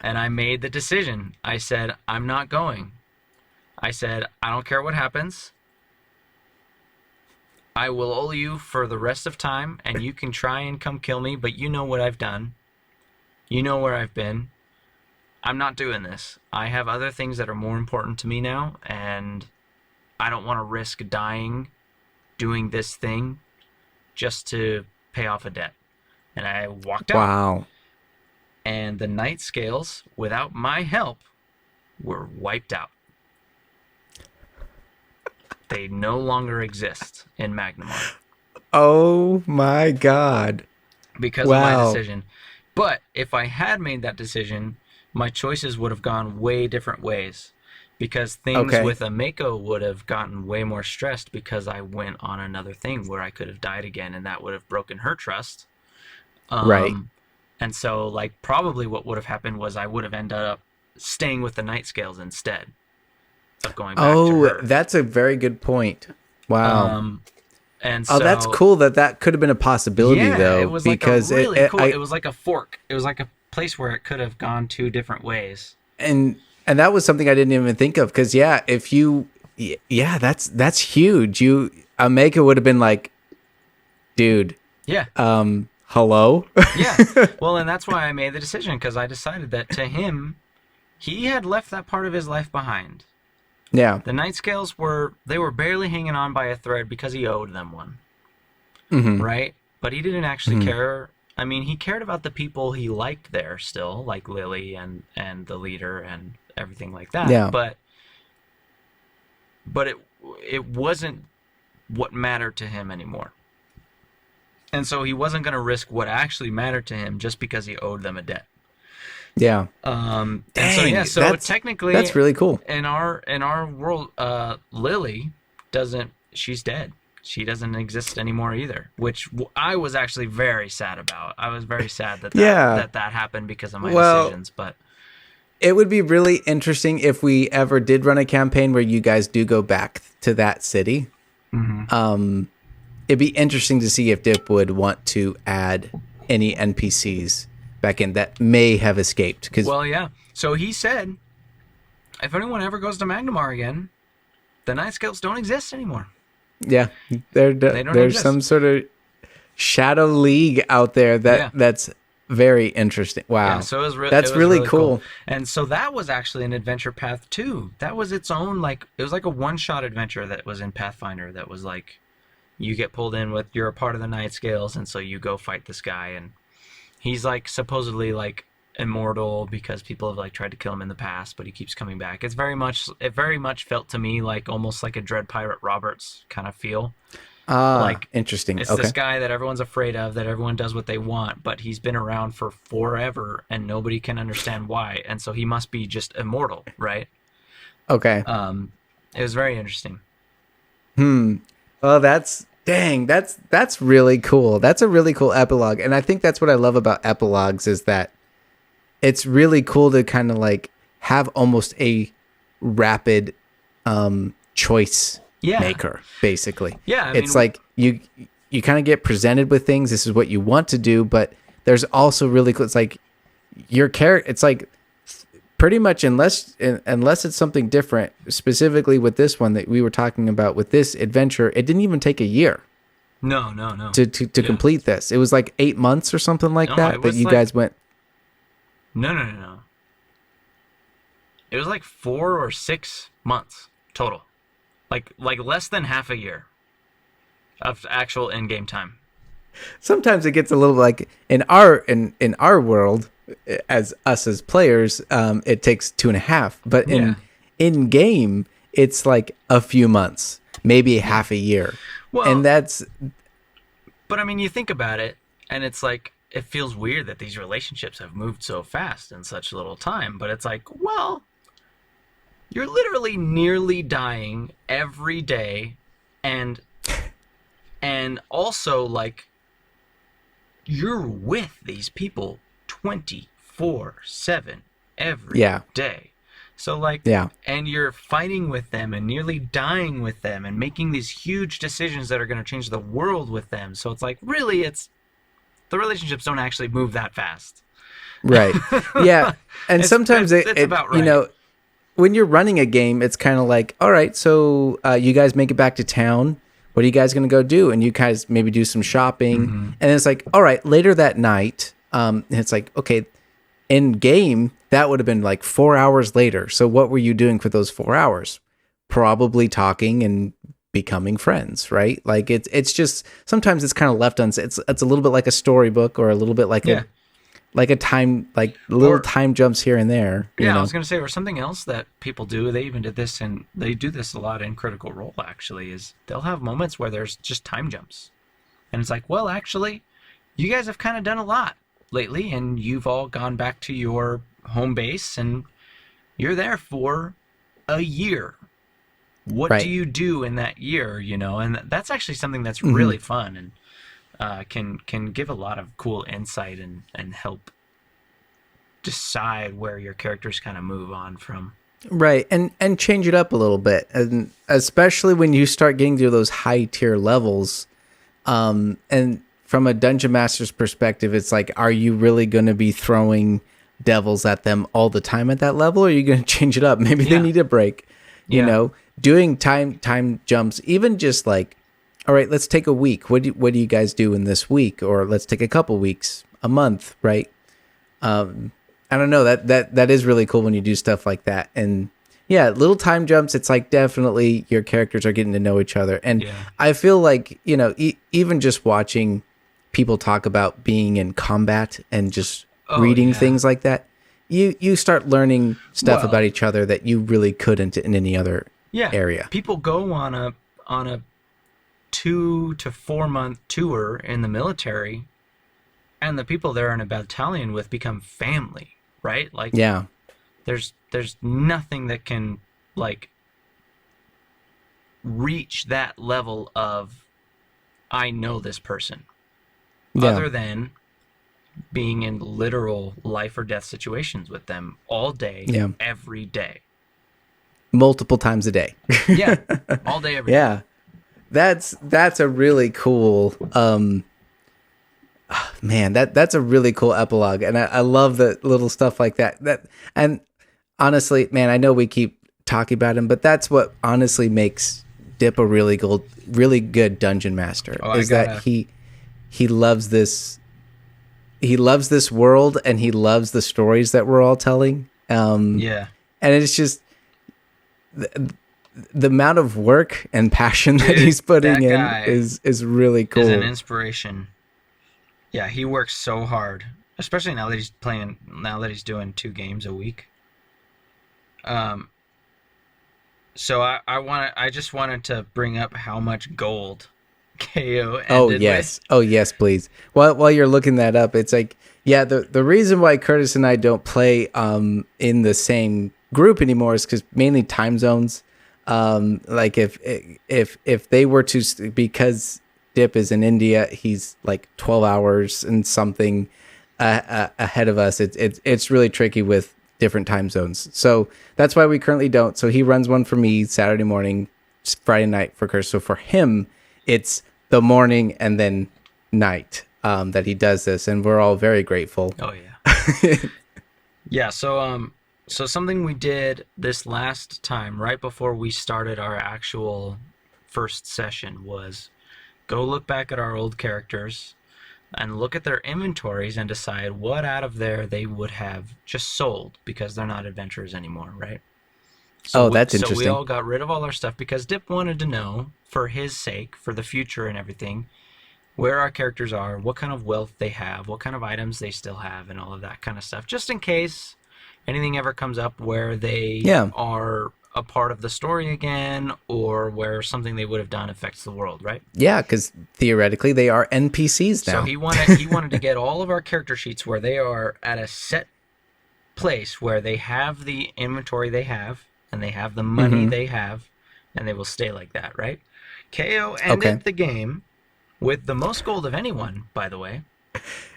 [SPEAKER 2] And I made the decision. I said, I'm not going. I said, I don't care what happens. I will owe you for the rest of time, and you can try and come kill me, but you know what I've done. You know where I've been. I'm not doing this. I have other things that are more important to me now, and I don't want to risk dying doing this thing just to pay off a debt. And I walked out.
[SPEAKER 1] Wow.
[SPEAKER 2] And the Night Scales, without my help, were wiped out. They no longer exist in Magnamar
[SPEAKER 1] Oh my God.
[SPEAKER 2] because of my decision. But if I had made that decision, my choices would have gone way different ways. Because things
[SPEAKER 1] Okay.
[SPEAKER 2] with Ameko would have gotten way more stressed because I went on another thing where I could have died again, and that would have broken her trust.
[SPEAKER 1] Right.
[SPEAKER 2] And so, like, probably what would have happened was I would have ended up staying with the Night Scales instead of going back to her.
[SPEAKER 1] That's a very good point. Wow.
[SPEAKER 2] And
[SPEAKER 1] Oh,
[SPEAKER 2] so,
[SPEAKER 1] that's cool that could have been a possibility,
[SPEAKER 2] yeah,
[SPEAKER 1] though.
[SPEAKER 2] it was
[SPEAKER 1] because
[SPEAKER 2] like a really cool.
[SPEAKER 1] I,
[SPEAKER 2] It was like a fork. It was like a place where it could have gone two different ways.
[SPEAKER 1] and that was something I didn't even think of. Because if you, yeah, that's huge. Omega would have been like, dude,
[SPEAKER 2] Yeah.
[SPEAKER 1] hello.
[SPEAKER 2] Yeah. Well, and that's why I made the decision, because I decided that to him, he had left that part of his life behind.
[SPEAKER 1] Yeah.
[SPEAKER 2] The Night Scales were barely hanging on by a thread because he owed them one.
[SPEAKER 1] Mm-hmm.
[SPEAKER 2] Right? But he didn't actually care. I mean, he cared about the people he liked there still, like Lily and the leader and everything like that.
[SPEAKER 1] Yeah.
[SPEAKER 2] But it wasn't what mattered to him anymore. And so he wasn't going to risk what actually mattered to him just because he owed them a debt.
[SPEAKER 1] Yeah.
[SPEAKER 2] And
[SPEAKER 1] Dang,
[SPEAKER 2] so technically
[SPEAKER 1] that's really cool.
[SPEAKER 2] in our world, Lily she's dead. She doesn't exist anymore either, which I was actually very sad about. I was very sad that that happened because of my decisions. But
[SPEAKER 1] it would be really interesting if we ever did run a campaign where you guys do go back to that city.
[SPEAKER 2] mm-hmm.
[SPEAKER 1] It'd be interesting to see if Dip would want to add any NPCs back in that may have escaped.
[SPEAKER 2] Well, yeah. So he said, if anyone ever goes to Magnamar again, the Night Scales don't exist anymore.
[SPEAKER 1] Yeah, there's
[SPEAKER 2] exist.
[SPEAKER 1] some sort of shadow league out there that's very interesting. Wow,
[SPEAKER 2] Yeah, so
[SPEAKER 1] that's really cool.
[SPEAKER 2] And so that was actually an adventure path too. That was its own, like, it was like a one-shot adventure that was in Pathfinder. That was like, you get pulled in with, you're a part of the Night Scales, and so you go fight this guy, and he's like supposedly like immortal because people have like tried to kill him in the past, but he keeps coming back. It very much felt to me like almost like a Dread Pirate Roberts kind of feel. Like,
[SPEAKER 1] interesting.
[SPEAKER 2] It's
[SPEAKER 1] Okay.
[SPEAKER 2] this guy that everyone's afraid of, that everyone does what they want, but he's been around for forever and nobody can understand why, and so he must be just immortal, right?
[SPEAKER 1] Okay.
[SPEAKER 2] It was very interesting.
[SPEAKER 1] Well, that's really cool. That's a really cool epilogue, and I think that's what I love about epilogues is that it's really cool to kind of like have almost a rapid choice maker, basically.
[SPEAKER 2] Yeah, I
[SPEAKER 1] it's
[SPEAKER 2] mean,
[SPEAKER 1] like you kind of get presented with things. This is what you want to do, but there's also really cool. It's like your character. It's like pretty much unless it's something different. Specifically with this one that we were talking about with this adventure, it didn't even take a year.
[SPEAKER 2] No.
[SPEAKER 1] To complete this, it was like 8 months or something like that you guys went.
[SPEAKER 2] No. It was like 4 or 6 months total. Like less than half a year of actual in-game time.
[SPEAKER 1] Sometimes it gets a little like in our world, as players, it takes 2.5. But in game, it's like a few months, maybe half a year,
[SPEAKER 2] Well,
[SPEAKER 1] and that's
[SPEAKER 2] but I mean, you think about it, and it's like it feels weird that these relationships have moved so fast in such little time. But it's like, well, you're literally nearly dying every day, and also like you're with these people 24/7 every
[SPEAKER 1] yeah,
[SPEAKER 2] day. So like,
[SPEAKER 1] yeah.
[SPEAKER 2] and you're fighting with them and nearly dying with them and making these huge decisions that are going to change the world with them. So it's like, really, it's the relationships don't actually move that fast.
[SPEAKER 1] Right. Yeah. And sometimes
[SPEAKER 2] it's about right.
[SPEAKER 1] you know, when you're running a game, it's kind of like, all right, so you guys make it back to town. What are you guys going to go do? And you guys maybe do some shopping.
[SPEAKER 2] Mm-hmm.
[SPEAKER 1] And it's like, all right, later that night, and it's like, okay, in game, that would have been like 4 hours later. So what were you doing for those 4 hours? Probably talking and becoming friends, right? Like it's just sometimes it's kind of left unsaid. It's a little bit like a storybook, or a little bit like a time, like little time jumps here and there.
[SPEAKER 2] Yeah,
[SPEAKER 1] you know?
[SPEAKER 2] I was going to say, or something else that people do, they even did this, and they do this a lot in Critical Role, actually, is they'll have moments where there's just time jumps. And it's like, well, actually, you guys have kind of done a lot lately, and you've all gone back to your home base, and you're there for a year. What do you do in that year, you know? And that's actually something that's really fun, and can give a lot of cool insight and help decide where your characters kind of move on from.
[SPEAKER 1] Right, and change it up a little bit, and especially when you start getting to those high tier levels, and from a dungeon master's perspective, it's like, are you really going to be throwing devils at them all the time at that level, or are you going to change it up? Maybe they need a break. You know, doing time jumps, even just like, all right, let's take a week. What do you guys do in this week? Or let's take a couple weeks, a month, right? I don't know, that is really cool when you do stuff like that. And yeah, little time jumps, it's like definitely your characters are getting to know each other. And I feel like, you know, even just watching people talk about being in combat and just reading things like that, you start learning stuff about each other that you really couldn't in any other area.
[SPEAKER 2] People go on a 2 to 4 month tour in the military, and the people they're in a battalion with become family, right? Like, there's nothing that can like reach that level of I know this person, other than being in literal life or death situations with them all day, every day,
[SPEAKER 1] multiple times a day.
[SPEAKER 2] All day, every day.
[SPEAKER 1] That's a really cool man, that's a really cool epilogue, and I love the little stuff like that. And honestly, man, I know we keep talking about him, but that's what honestly makes Dip a really good dungeon master, is that he loves this. He loves this world, and he loves the stories that we're all telling. And it's just the amount of work and passion that he's putting in is really cool.
[SPEAKER 2] Is an inspiration. Yeah, he works so hard, especially now that he's doing 2 games a week. So I just wanted to bring up how much gold KO ended with.
[SPEAKER 1] Oh yes, please. While you're looking that up, it's like, the reason why Kurtis and I don't play in the same group anymore is because mainly time zones. Like if they were to, because Dip is in India, he's like 12 hours and something ahead of us. It's really tricky with different time zones. So that's why we currently don't. So he runs one for me Saturday morning, Friday night for Kurtis. So for him, it's the morning and then night that he does this, and we're all very grateful.
[SPEAKER 2] Oh yeah. Yeah. So something we did this last time, right before we started our actual first session, was go look back at our old characters and look at their inventories and decide what out of there they would have just sold because they're not adventurers anymore, right?
[SPEAKER 1] That's interesting.
[SPEAKER 2] So we all got rid of all our stuff because Dip wanted to know, for his sake, for the future and everything, where our characters are, what kind of wealth they have, what kind of items they still have, and all of that kind of stuff, just in case anything ever comes up where they are a part of the story again, or where something they would have done affects the world, right?
[SPEAKER 1] Yeah, because theoretically they are NPCs now.
[SPEAKER 2] So he wanted to get all of our character sheets where they are at a set place where they have the inventory they have, and they have the money they have, and they will stay like that, right? KO ended the game with the most gold of anyone, by the way.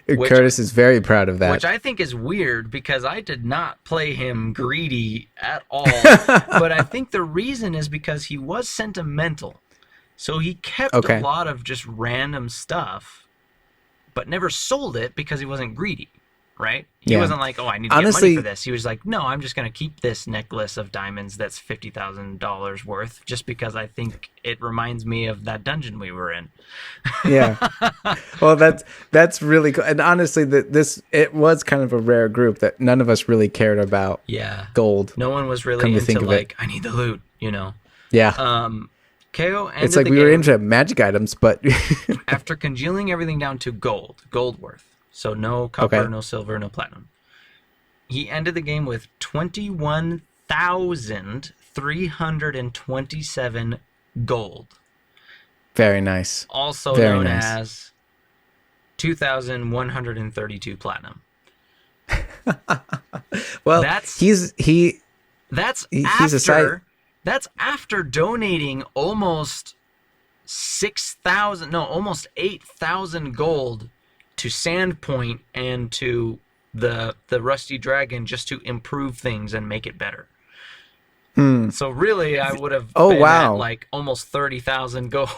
[SPEAKER 1] Kurtis is very proud of that.
[SPEAKER 2] Which I think is weird, because I did not play him greedy at all. But I think the reason is because he was sentimental. So he kept a lot of just random stuff, but never sold it because he wasn't greedy, right? He wasn't like, oh, I need to get money for this. He was like, no, I'm just going to keep this necklace of diamonds that's $50,000 worth just because I think it reminds me of that dungeon we were in.
[SPEAKER 1] Yeah. Well, that's really cool. And honestly, it was kind of a rare group that none of us really cared about gold.
[SPEAKER 2] No one was really into like, I need the loot, you know?
[SPEAKER 1] Yeah.
[SPEAKER 2] KO ended
[SPEAKER 1] it's like we were into magic items, but
[SPEAKER 2] after congealing everything down to gold worth. So no copper, no silver, no platinum. He ended the game with 21,327 gold.
[SPEAKER 1] Very nice.
[SPEAKER 2] Also known as 2,132 platinum.
[SPEAKER 1] Well, he's
[SPEAKER 2] after donating almost 8,000 gold to Sandpoint and to the Rusty Dragon just to improve things and make it better. So really, I would have been at like almost 30,000 gold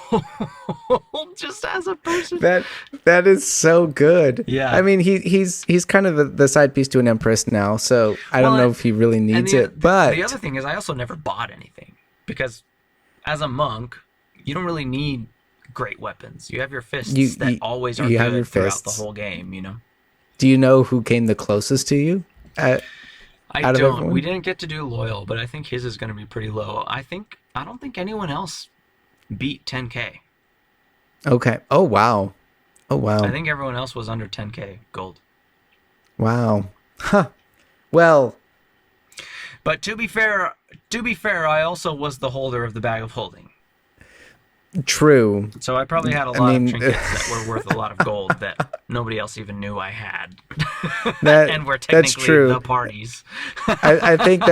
[SPEAKER 2] just as a person.
[SPEAKER 1] That is so good.
[SPEAKER 2] Yeah.
[SPEAKER 1] I mean, he's kind of the side piece to an empress now, so I don't know if he really needs it. But
[SPEAKER 2] the other thing is, I also never bought anything because as a monk, you don't really need great weapons. You have your fists that always are good throughout the whole game, you know?
[SPEAKER 1] Do you know who came the closest to you?
[SPEAKER 2] I don't. We didn't get to do loyal, but I think his is going to be pretty low. I don't think anyone else beat 10K.
[SPEAKER 1] Okay. Oh, wow.
[SPEAKER 2] I think everyone else was under 10K gold.
[SPEAKER 1] Wow. Huh. Well.
[SPEAKER 2] But to be fair, I also was the holder of the bag of holding.
[SPEAKER 1] True.
[SPEAKER 2] So I probably had a lot of trinkets that were worth a lot of gold that nobody else even knew I had. And were technically the parties.
[SPEAKER 1] I think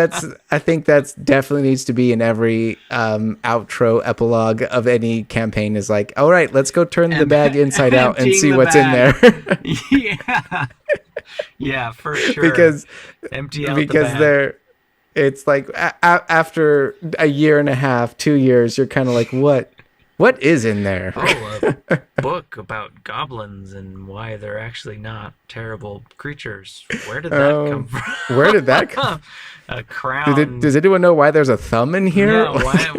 [SPEAKER 1] that's definitely needs to be in every outro epilogue of any campaign, is like, all right, let's go turn the bag inside out and see what's in there.
[SPEAKER 2] Yeah, for sure.
[SPEAKER 1] Because
[SPEAKER 2] the bag.
[SPEAKER 1] It's like after a year and a half, 2 years, you're kind of like, what is in there?
[SPEAKER 2] Oh, a book about goblins and why they're actually not terrible creatures. Where did that come from?
[SPEAKER 1] Where did that come?
[SPEAKER 2] A crown.
[SPEAKER 1] Does anyone know why there's a thumb in here?
[SPEAKER 2] No,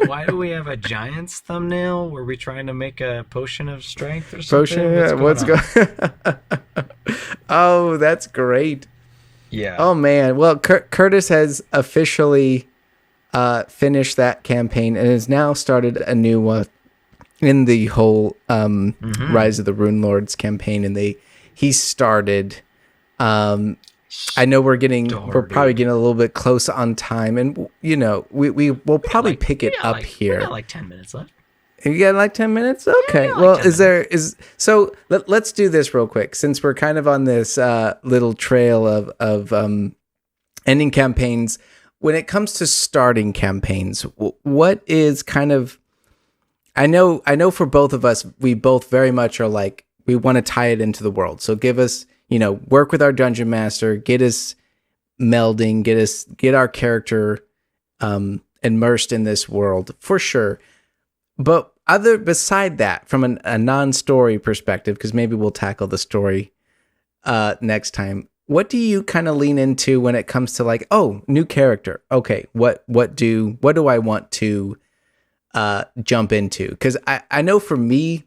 [SPEAKER 2] why do we have a giant's thumbnail? Were we trying to make a potion of strength or something?
[SPEAKER 1] What's going on? Oh, that's great.
[SPEAKER 2] Yeah.
[SPEAKER 1] Oh, man. Well, Kurtis has officially finished that campaign and has now started a new one in the whole Rise of the Rune Lords campaign. And he started. I know we're probably getting a little bit close on time, and you know we'll probably pick it up here.
[SPEAKER 2] We got like 10 minutes left.
[SPEAKER 1] You got like 10 minutes? Okay.
[SPEAKER 2] Yeah,
[SPEAKER 1] well, so let's do this real quick, since we're kind of on this little trail of ending campaigns. When it comes to starting campaigns, what is kind of, I know for both of us, we both very much are like, we want to tie it into the world. So give us, work with our dungeon master, get us melding, get our character immersed in this world for sure. But beside that, from a non-story perspective, because maybe we'll tackle the story next time. What do you kind of lean into when it comes to like, oh, new character? Okay, what do I want to jump into? Because I know for me,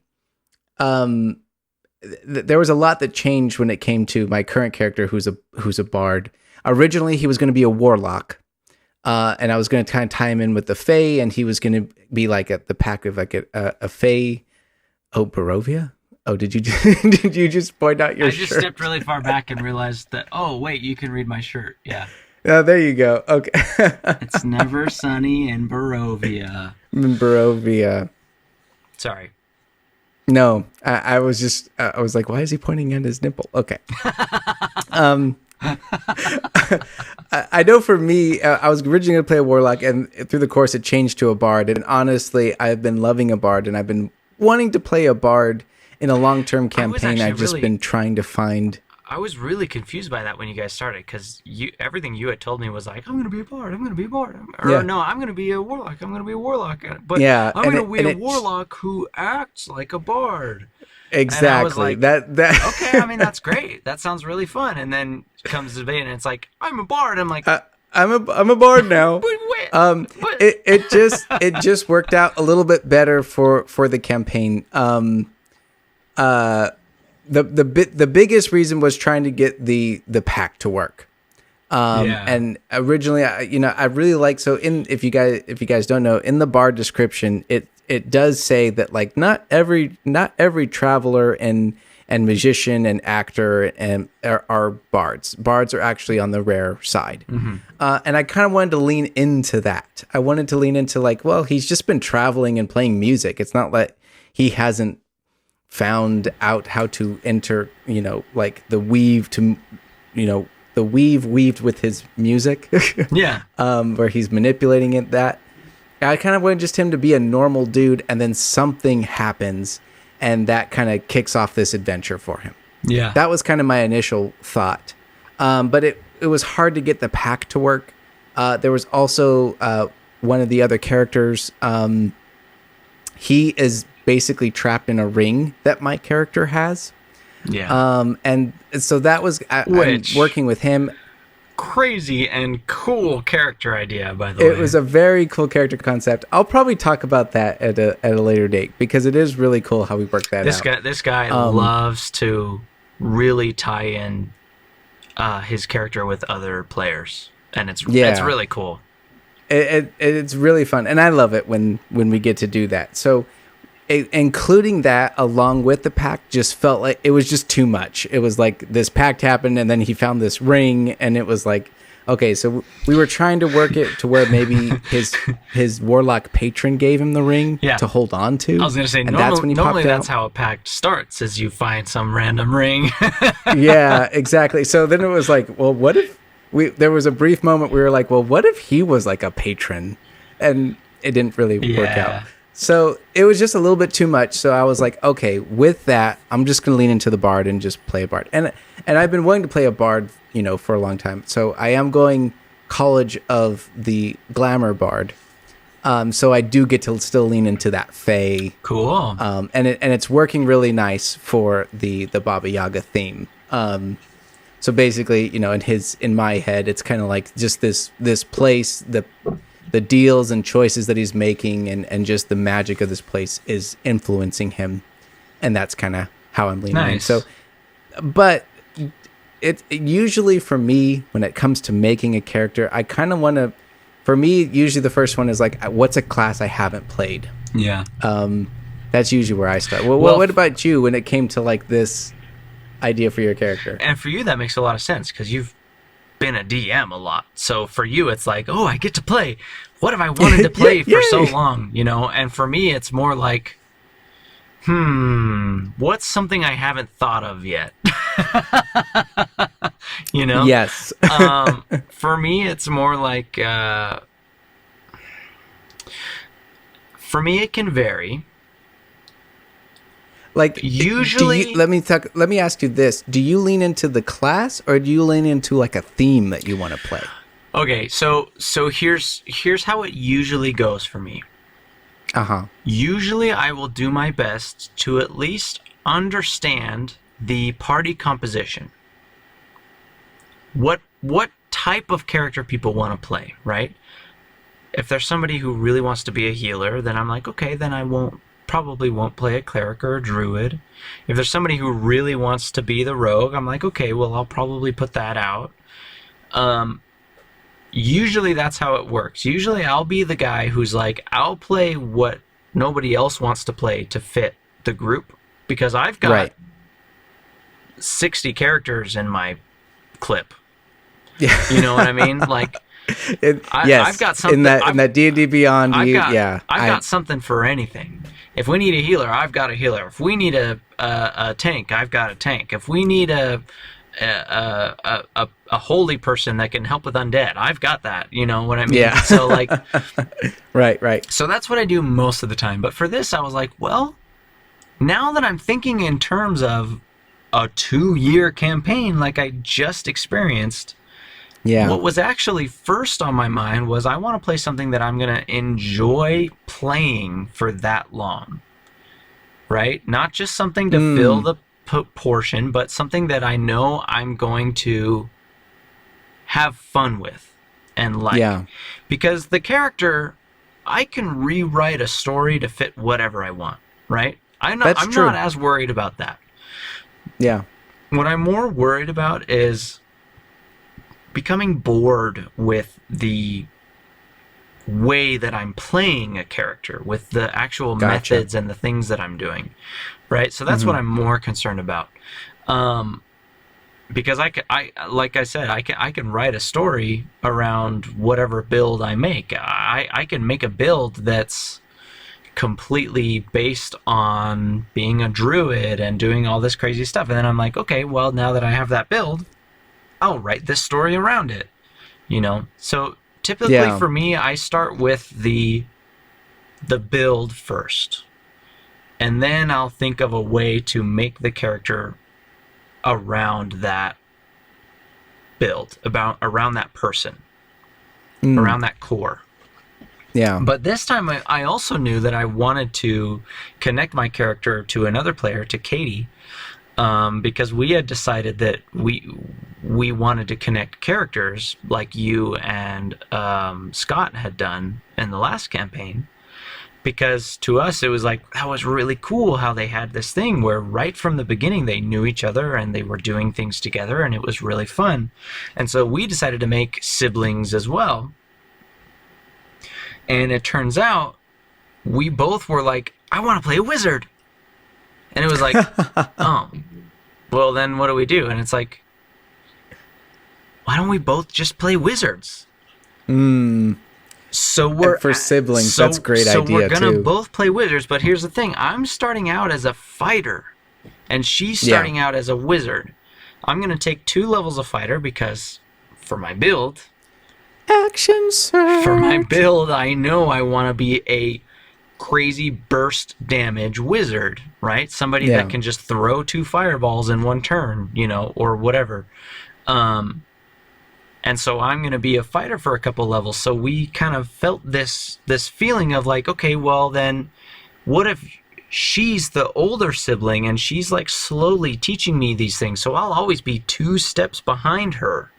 [SPEAKER 1] there was a lot that changed when it came to my current character, who's a bard. Originally, he was going to be a warlock. And I was going to kind of tie him in with the Fae, and he was going to be like the pack of like a Fae. Oh, Barovia? Oh, did you did you just point out your
[SPEAKER 2] I just
[SPEAKER 1] shirt?
[SPEAKER 2] stepped really far back and realized that, oh, wait, you can read my shirt. Yeah.
[SPEAKER 1] Oh, there you go. Okay.
[SPEAKER 2] It's never sunny in Barovia.
[SPEAKER 1] Barovia.
[SPEAKER 2] Sorry.
[SPEAKER 1] No, I was just, I was like, why is he pointing at his nipple? Okay. I know for me, I was originally going to play a warlock, and through the course it changed to a bard. And honestly, I've been loving a bard, and I've been wanting to play a bard in a long-term campaign. I've just been trying to find.
[SPEAKER 2] I was really confused by that when you guys started, because everything you had told me was like, I'm going to be a bard, I'm going to be a bard. Or no, I'm going to be a warlock, I'm going to be a warlock. But
[SPEAKER 1] yeah,
[SPEAKER 2] I'm going to be a warlock who acts like a bard.
[SPEAKER 1] Exactly. And I was
[SPEAKER 2] like,
[SPEAKER 1] that
[SPEAKER 2] okay, I mean, that's great. That sounds really fun. And then comes the debate, and it's like, I'm a bard. I'm like,
[SPEAKER 1] I'm a bard now. It just worked out a little bit better for the campaign. The biggest reason was trying to get the pack to work. And originally, I really like, so if you guys don't know, in the bard description, it does say that like not every traveler and magician and actor and are bards. Bards are actually on the rare side. Mm-hmm. And I kind of wanted to lean into that. I wanted to lean into like, well, he's just been traveling and playing music. It's not like he hasn't found out how to enter, like the weave to, the weaved with his music.
[SPEAKER 2] Yeah.
[SPEAKER 1] Where he's manipulating it. That I kind of wanted just him to be a normal dude, and then something happens, and that kind of kicks off this adventure for him.
[SPEAKER 2] Yeah.
[SPEAKER 1] That was kind of my initial thought. But it was hard to get the pack to work. There was also one of the other characters. He is basically trapped in a ring that my character has.
[SPEAKER 2] Yeah.
[SPEAKER 1] And so that was I'm working with him.
[SPEAKER 2] Crazy and cool character idea, by the way.
[SPEAKER 1] It was a very cool character concept. I'll probably talk about that at a later date, because it is really cool how we worked that out.
[SPEAKER 2] This guy loves to really tie in his character with other players, and it's really cool.
[SPEAKER 1] It's really fun, and I love it when we get to do that. So including that along with the pact just felt like it was just too much. It was like this pact happened, and then he found this ring, and it was like, okay, so we were trying to work it to where maybe his warlock patron gave him the ring to hold on to.
[SPEAKER 2] I was going to say, normally that's how a pact starts, is you find some random ring.
[SPEAKER 1] Yeah, exactly. So then it was like, well, what if there was a brief moment we were like, well, what if he was like a patron? And it didn't really work out. So it was just a little bit too much. So I was like, okay, with that, I'm just going to lean into the bard and just play a bard. And I've been wanting to play a bard, for a long time. So I am going College of the Glamour Bard. So I do get to still lean into that Fae.
[SPEAKER 2] Cool.
[SPEAKER 1] And it's working really nice for the Baba Yaga theme. So basically, in my head, it's kind of like just this place, the deals and choices that he's making, and just the magic of this place is influencing him, and that's kind of how I'm leaning in. So, but it usually for me, when it comes to making a character, I kind of want to. For me, usually the first one is like, what's a class I haven't played?
[SPEAKER 2] Yeah.
[SPEAKER 1] That's usually where I start. Well, what about you when it came to like this idea for your character?
[SPEAKER 2] And for you, that makes a lot of sense, because you've been a DM a lot. So for you, it's like, oh, I get to play. What have I wanted to play for so long? And for me, it's more like, what's something I haven't thought of yet?
[SPEAKER 1] Yes.
[SPEAKER 2] For me, it's more like, for me, it can vary.
[SPEAKER 1] Like,
[SPEAKER 2] usually,
[SPEAKER 1] let me ask you this: do you lean into the class, or do you lean into like a theme that you want to play?
[SPEAKER 2] Okay, so here's how it usually goes for me. Usually, I will do my best to at least understand the party composition. What type of character people want to play, right? If there's somebody who really wants to be a healer, then I'm like, okay, then I probably won't play a cleric or a druid. If there's somebody who really wants to be the rogue, I'm like, okay, well, I'll probably put that out. Usually that's how it works. Usually I'll be the guy who's like, I'll play what nobody else wants to play to fit the group, because I've got
[SPEAKER 1] Right.
[SPEAKER 2] 60 characters in my clip.
[SPEAKER 1] Yeah.
[SPEAKER 2] You know what I mean? Like,
[SPEAKER 1] Yes.
[SPEAKER 2] I've got something
[SPEAKER 1] in that D&D Beyond.
[SPEAKER 2] I've
[SPEAKER 1] I've
[SPEAKER 2] got something for anything. If we need a healer, I've got a healer. If we need a tank, I've got a tank. If we need a holy person that can help with undead, I've got that. You know what I mean?
[SPEAKER 1] Yeah.
[SPEAKER 2] So like,
[SPEAKER 1] right.
[SPEAKER 2] so that's what I do most of the time. But for this, I was like, well, now that I'm thinking in terms of a 2-year campaign like I just experienced,
[SPEAKER 1] Yeah.
[SPEAKER 2] what was actually first on my mind was I want to play something that I'm going to enjoy playing for that long, right? Not just something to fill the portion, but something that I know I'm going to have fun with and like.
[SPEAKER 1] Yeah.
[SPEAKER 2] Because the character, I can rewrite a story to fit whatever I want, right? I'm not as worried about that.
[SPEAKER 1] Yeah.
[SPEAKER 2] What I'm more worried about is becoming bored with the way that I'm playing a character, with the actual methods and the things that I'm doing, right? So that's what I'm more concerned about, because like I said, I can write a story around whatever build I make. I can make a build that's completely based on being a druid and doing all this crazy stuff, and then I'm like, okay, well, now that I have that build, I'll write this story around it, you know? So typically for me, I start with the build first, and then I'll think of a way to make the character around that build, around that person, around that core.
[SPEAKER 1] Yeah.
[SPEAKER 2] But this time I also knew that I wanted to connect my character to another player, to Katie, because we had decided that we wanted to connect characters like you and Scott had done in the last campaign, because to us it was like, that was really cool how they had this thing where right from the beginning they knew each other and they were doing things together, and it was really fun. And so we decided to make siblings as well. And it turns out we both were like, I want to play a wizard. And it was like, oh, well, then what do we do? And it's like, why don't we both just play wizards? So we're
[SPEAKER 1] for siblings, that's a great idea,
[SPEAKER 2] So we're going to
[SPEAKER 1] too.
[SPEAKER 2] both play wizards, but here's the thing. I'm starting out as a fighter, and she's starting out as a wizard. I'm going to take 2 levels of fighter because for my build...
[SPEAKER 1] Action surge.
[SPEAKER 2] For my build, I know I want to be a crazy burst damage wizard, right? Somebody that can just throw 2 fireballs in one turn, you know, or whatever. And so I'm going to be a fighter for a couple levels. So we kind of felt this feeling of like, okay, well then, what if she's the older sibling and she's like slowly teaching me these things? So I'll always be 2 steps behind her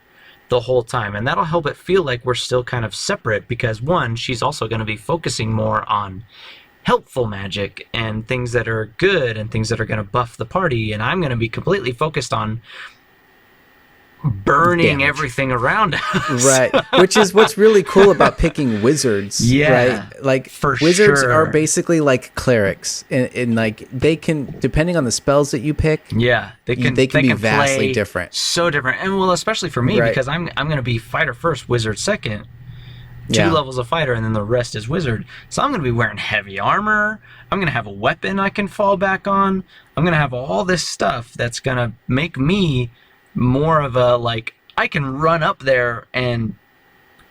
[SPEAKER 2] the whole time, and that'll help it feel like we're still kind of separate, because one, she's also going to be focusing more on helpful magic and things that are good and things that are going to buff the party, and I'm going to be completely focused on burning everything around us.
[SPEAKER 1] Right. Which is what's really cool about picking wizards.
[SPEAKER 2] Yeah.
[SPEAKER 1] Right. Like,
[SPEAKER 2] for
[SPEAKER 1] wizards
[SPEAKER 2] sure.
[SPEAKER 1] are basically like clerics. And like, they can, depending on the spells that you pick,
[SPEAKER 2] they can
[SPEAKER 1] be vastly
[SPEAKER 2] play
[SPEAKER 1] different.
[SPEAKER 2] So different. And well, especially for me, because I'm going to be fighter first, wizard second. 2 levels of fighter, and then the rest is wizard. So I'm going to be wearing heavy armor. I'm going to have a weapon I can fall back on. I'm going to have all this stuff that's going to make me more of a, like, I can run up there and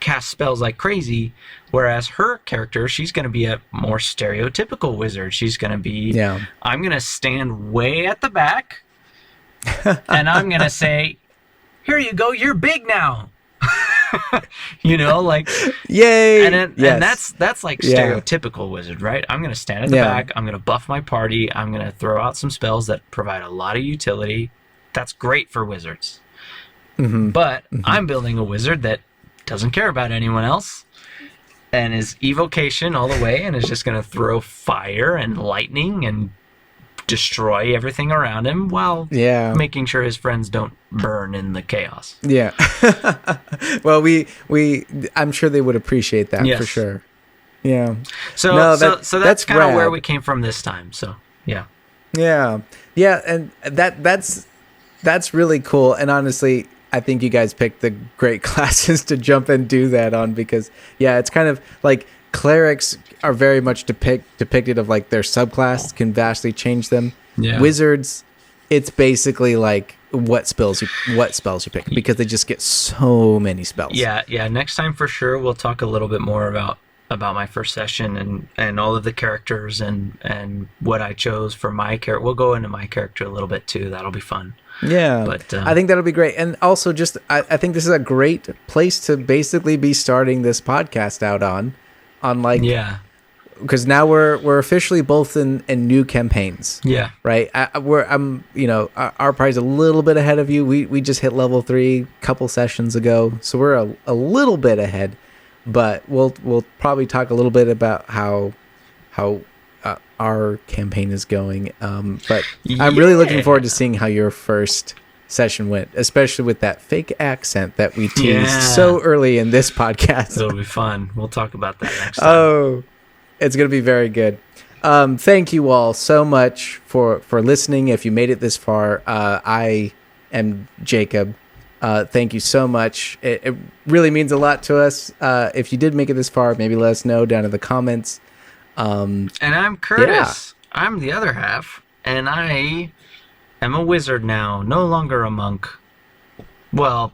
[SPEAKER 2] cast spells like crazy, whereas her character, she's going to be a more stereotypical wizard. She's going to be, I'm going to stand way at the back, and I'm going to say, here you go, you're big now. You know, like,
[SPEAKER 1] yay.
[SPEAKER 2] And that's like stereotypical wizard, right? I'm going to stand at the back, I'm going to buff my party, I'm going to throw out some spells that provide a lot of utility. That's great for wizards. But I'm building a wizard that doesn't care about anyone else and is evocation all the way, and is just going to throw fire and lightning and destroy everything around him while making sure his friends don't burn in the chaos. Yeah.
[SPEAKER 1] Well, I'm sure they would appreciate that for sure. Yeah.
[SPEAKER 2] So that's kind of where we came from this time. So, yeah.
[SPEAKER 1] Yeah, yeah, and that's really cool. And honestly, I think you guys picked the great classes to jump and do that on because yeah, it's kind of like clerics are very much depicted of like their subclass can vastly change them.
[SPEAKER 3] Yeah.
[SPEAKER 1] Wizards, it's basically like what spells you pick because they just get so many spells.
[SPEAKER 2] Yeah. Next time for sure we'll talk a little bit more about my first session and all of the characters and what I chose for my character. We'll go into my character a little bit too. That'll be fun.
[SPEAKER 1] Yeah,
[SPEAKER 2] but
[SPEAKER 1] I think that'll be great. And also just I think this is a great place to basically be starting this podcast out on like,
[SPEAKER 2] yeah,
[SPEAKER 1] because now we're officially both in new campaigns.
[SPEAKER 2] Yeah,
[SPEAKER 1] right. I'm our party's a little bit ahead of you. We just hit level 3 a couple sessions ago, so we're a little bit ahead. But we'll probably talk a little bit about how our campaign is going. But I'm really looking forward to seeing how your first session went, especially with that fake accent that we teased so early in this podcast.
[SPEAKER 2] It'll be fun. We'll talk about that next time.
[SPEAKER 1] Oh, it's going to be very good. Thank you all so much for listening. If you made it this far, I am Jacob. Thank you so much. It really means a lot to us. If you did make it this far, maybe let us know down in the comments.
[SPEAKER 2] And I'm Kurtis. Yeah. I'm the other half, and I am a wizard now, no longer a monk. Well,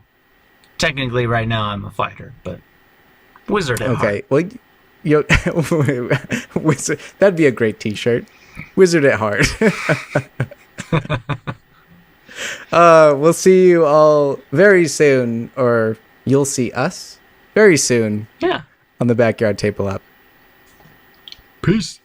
[SPEAKER 2] technically right now I'm a fighter, but wizard at heart.
[SPEAKER 1] Well, wizard, that'd be a great t-shirt. Wizard at heart. We'll see you all very soon, or you'll see us very soon.
[SPEAKER 2] Yeah.
[SPEAKER 1] On the Backyard Tabletop.
[SPEAKER 3] Peace.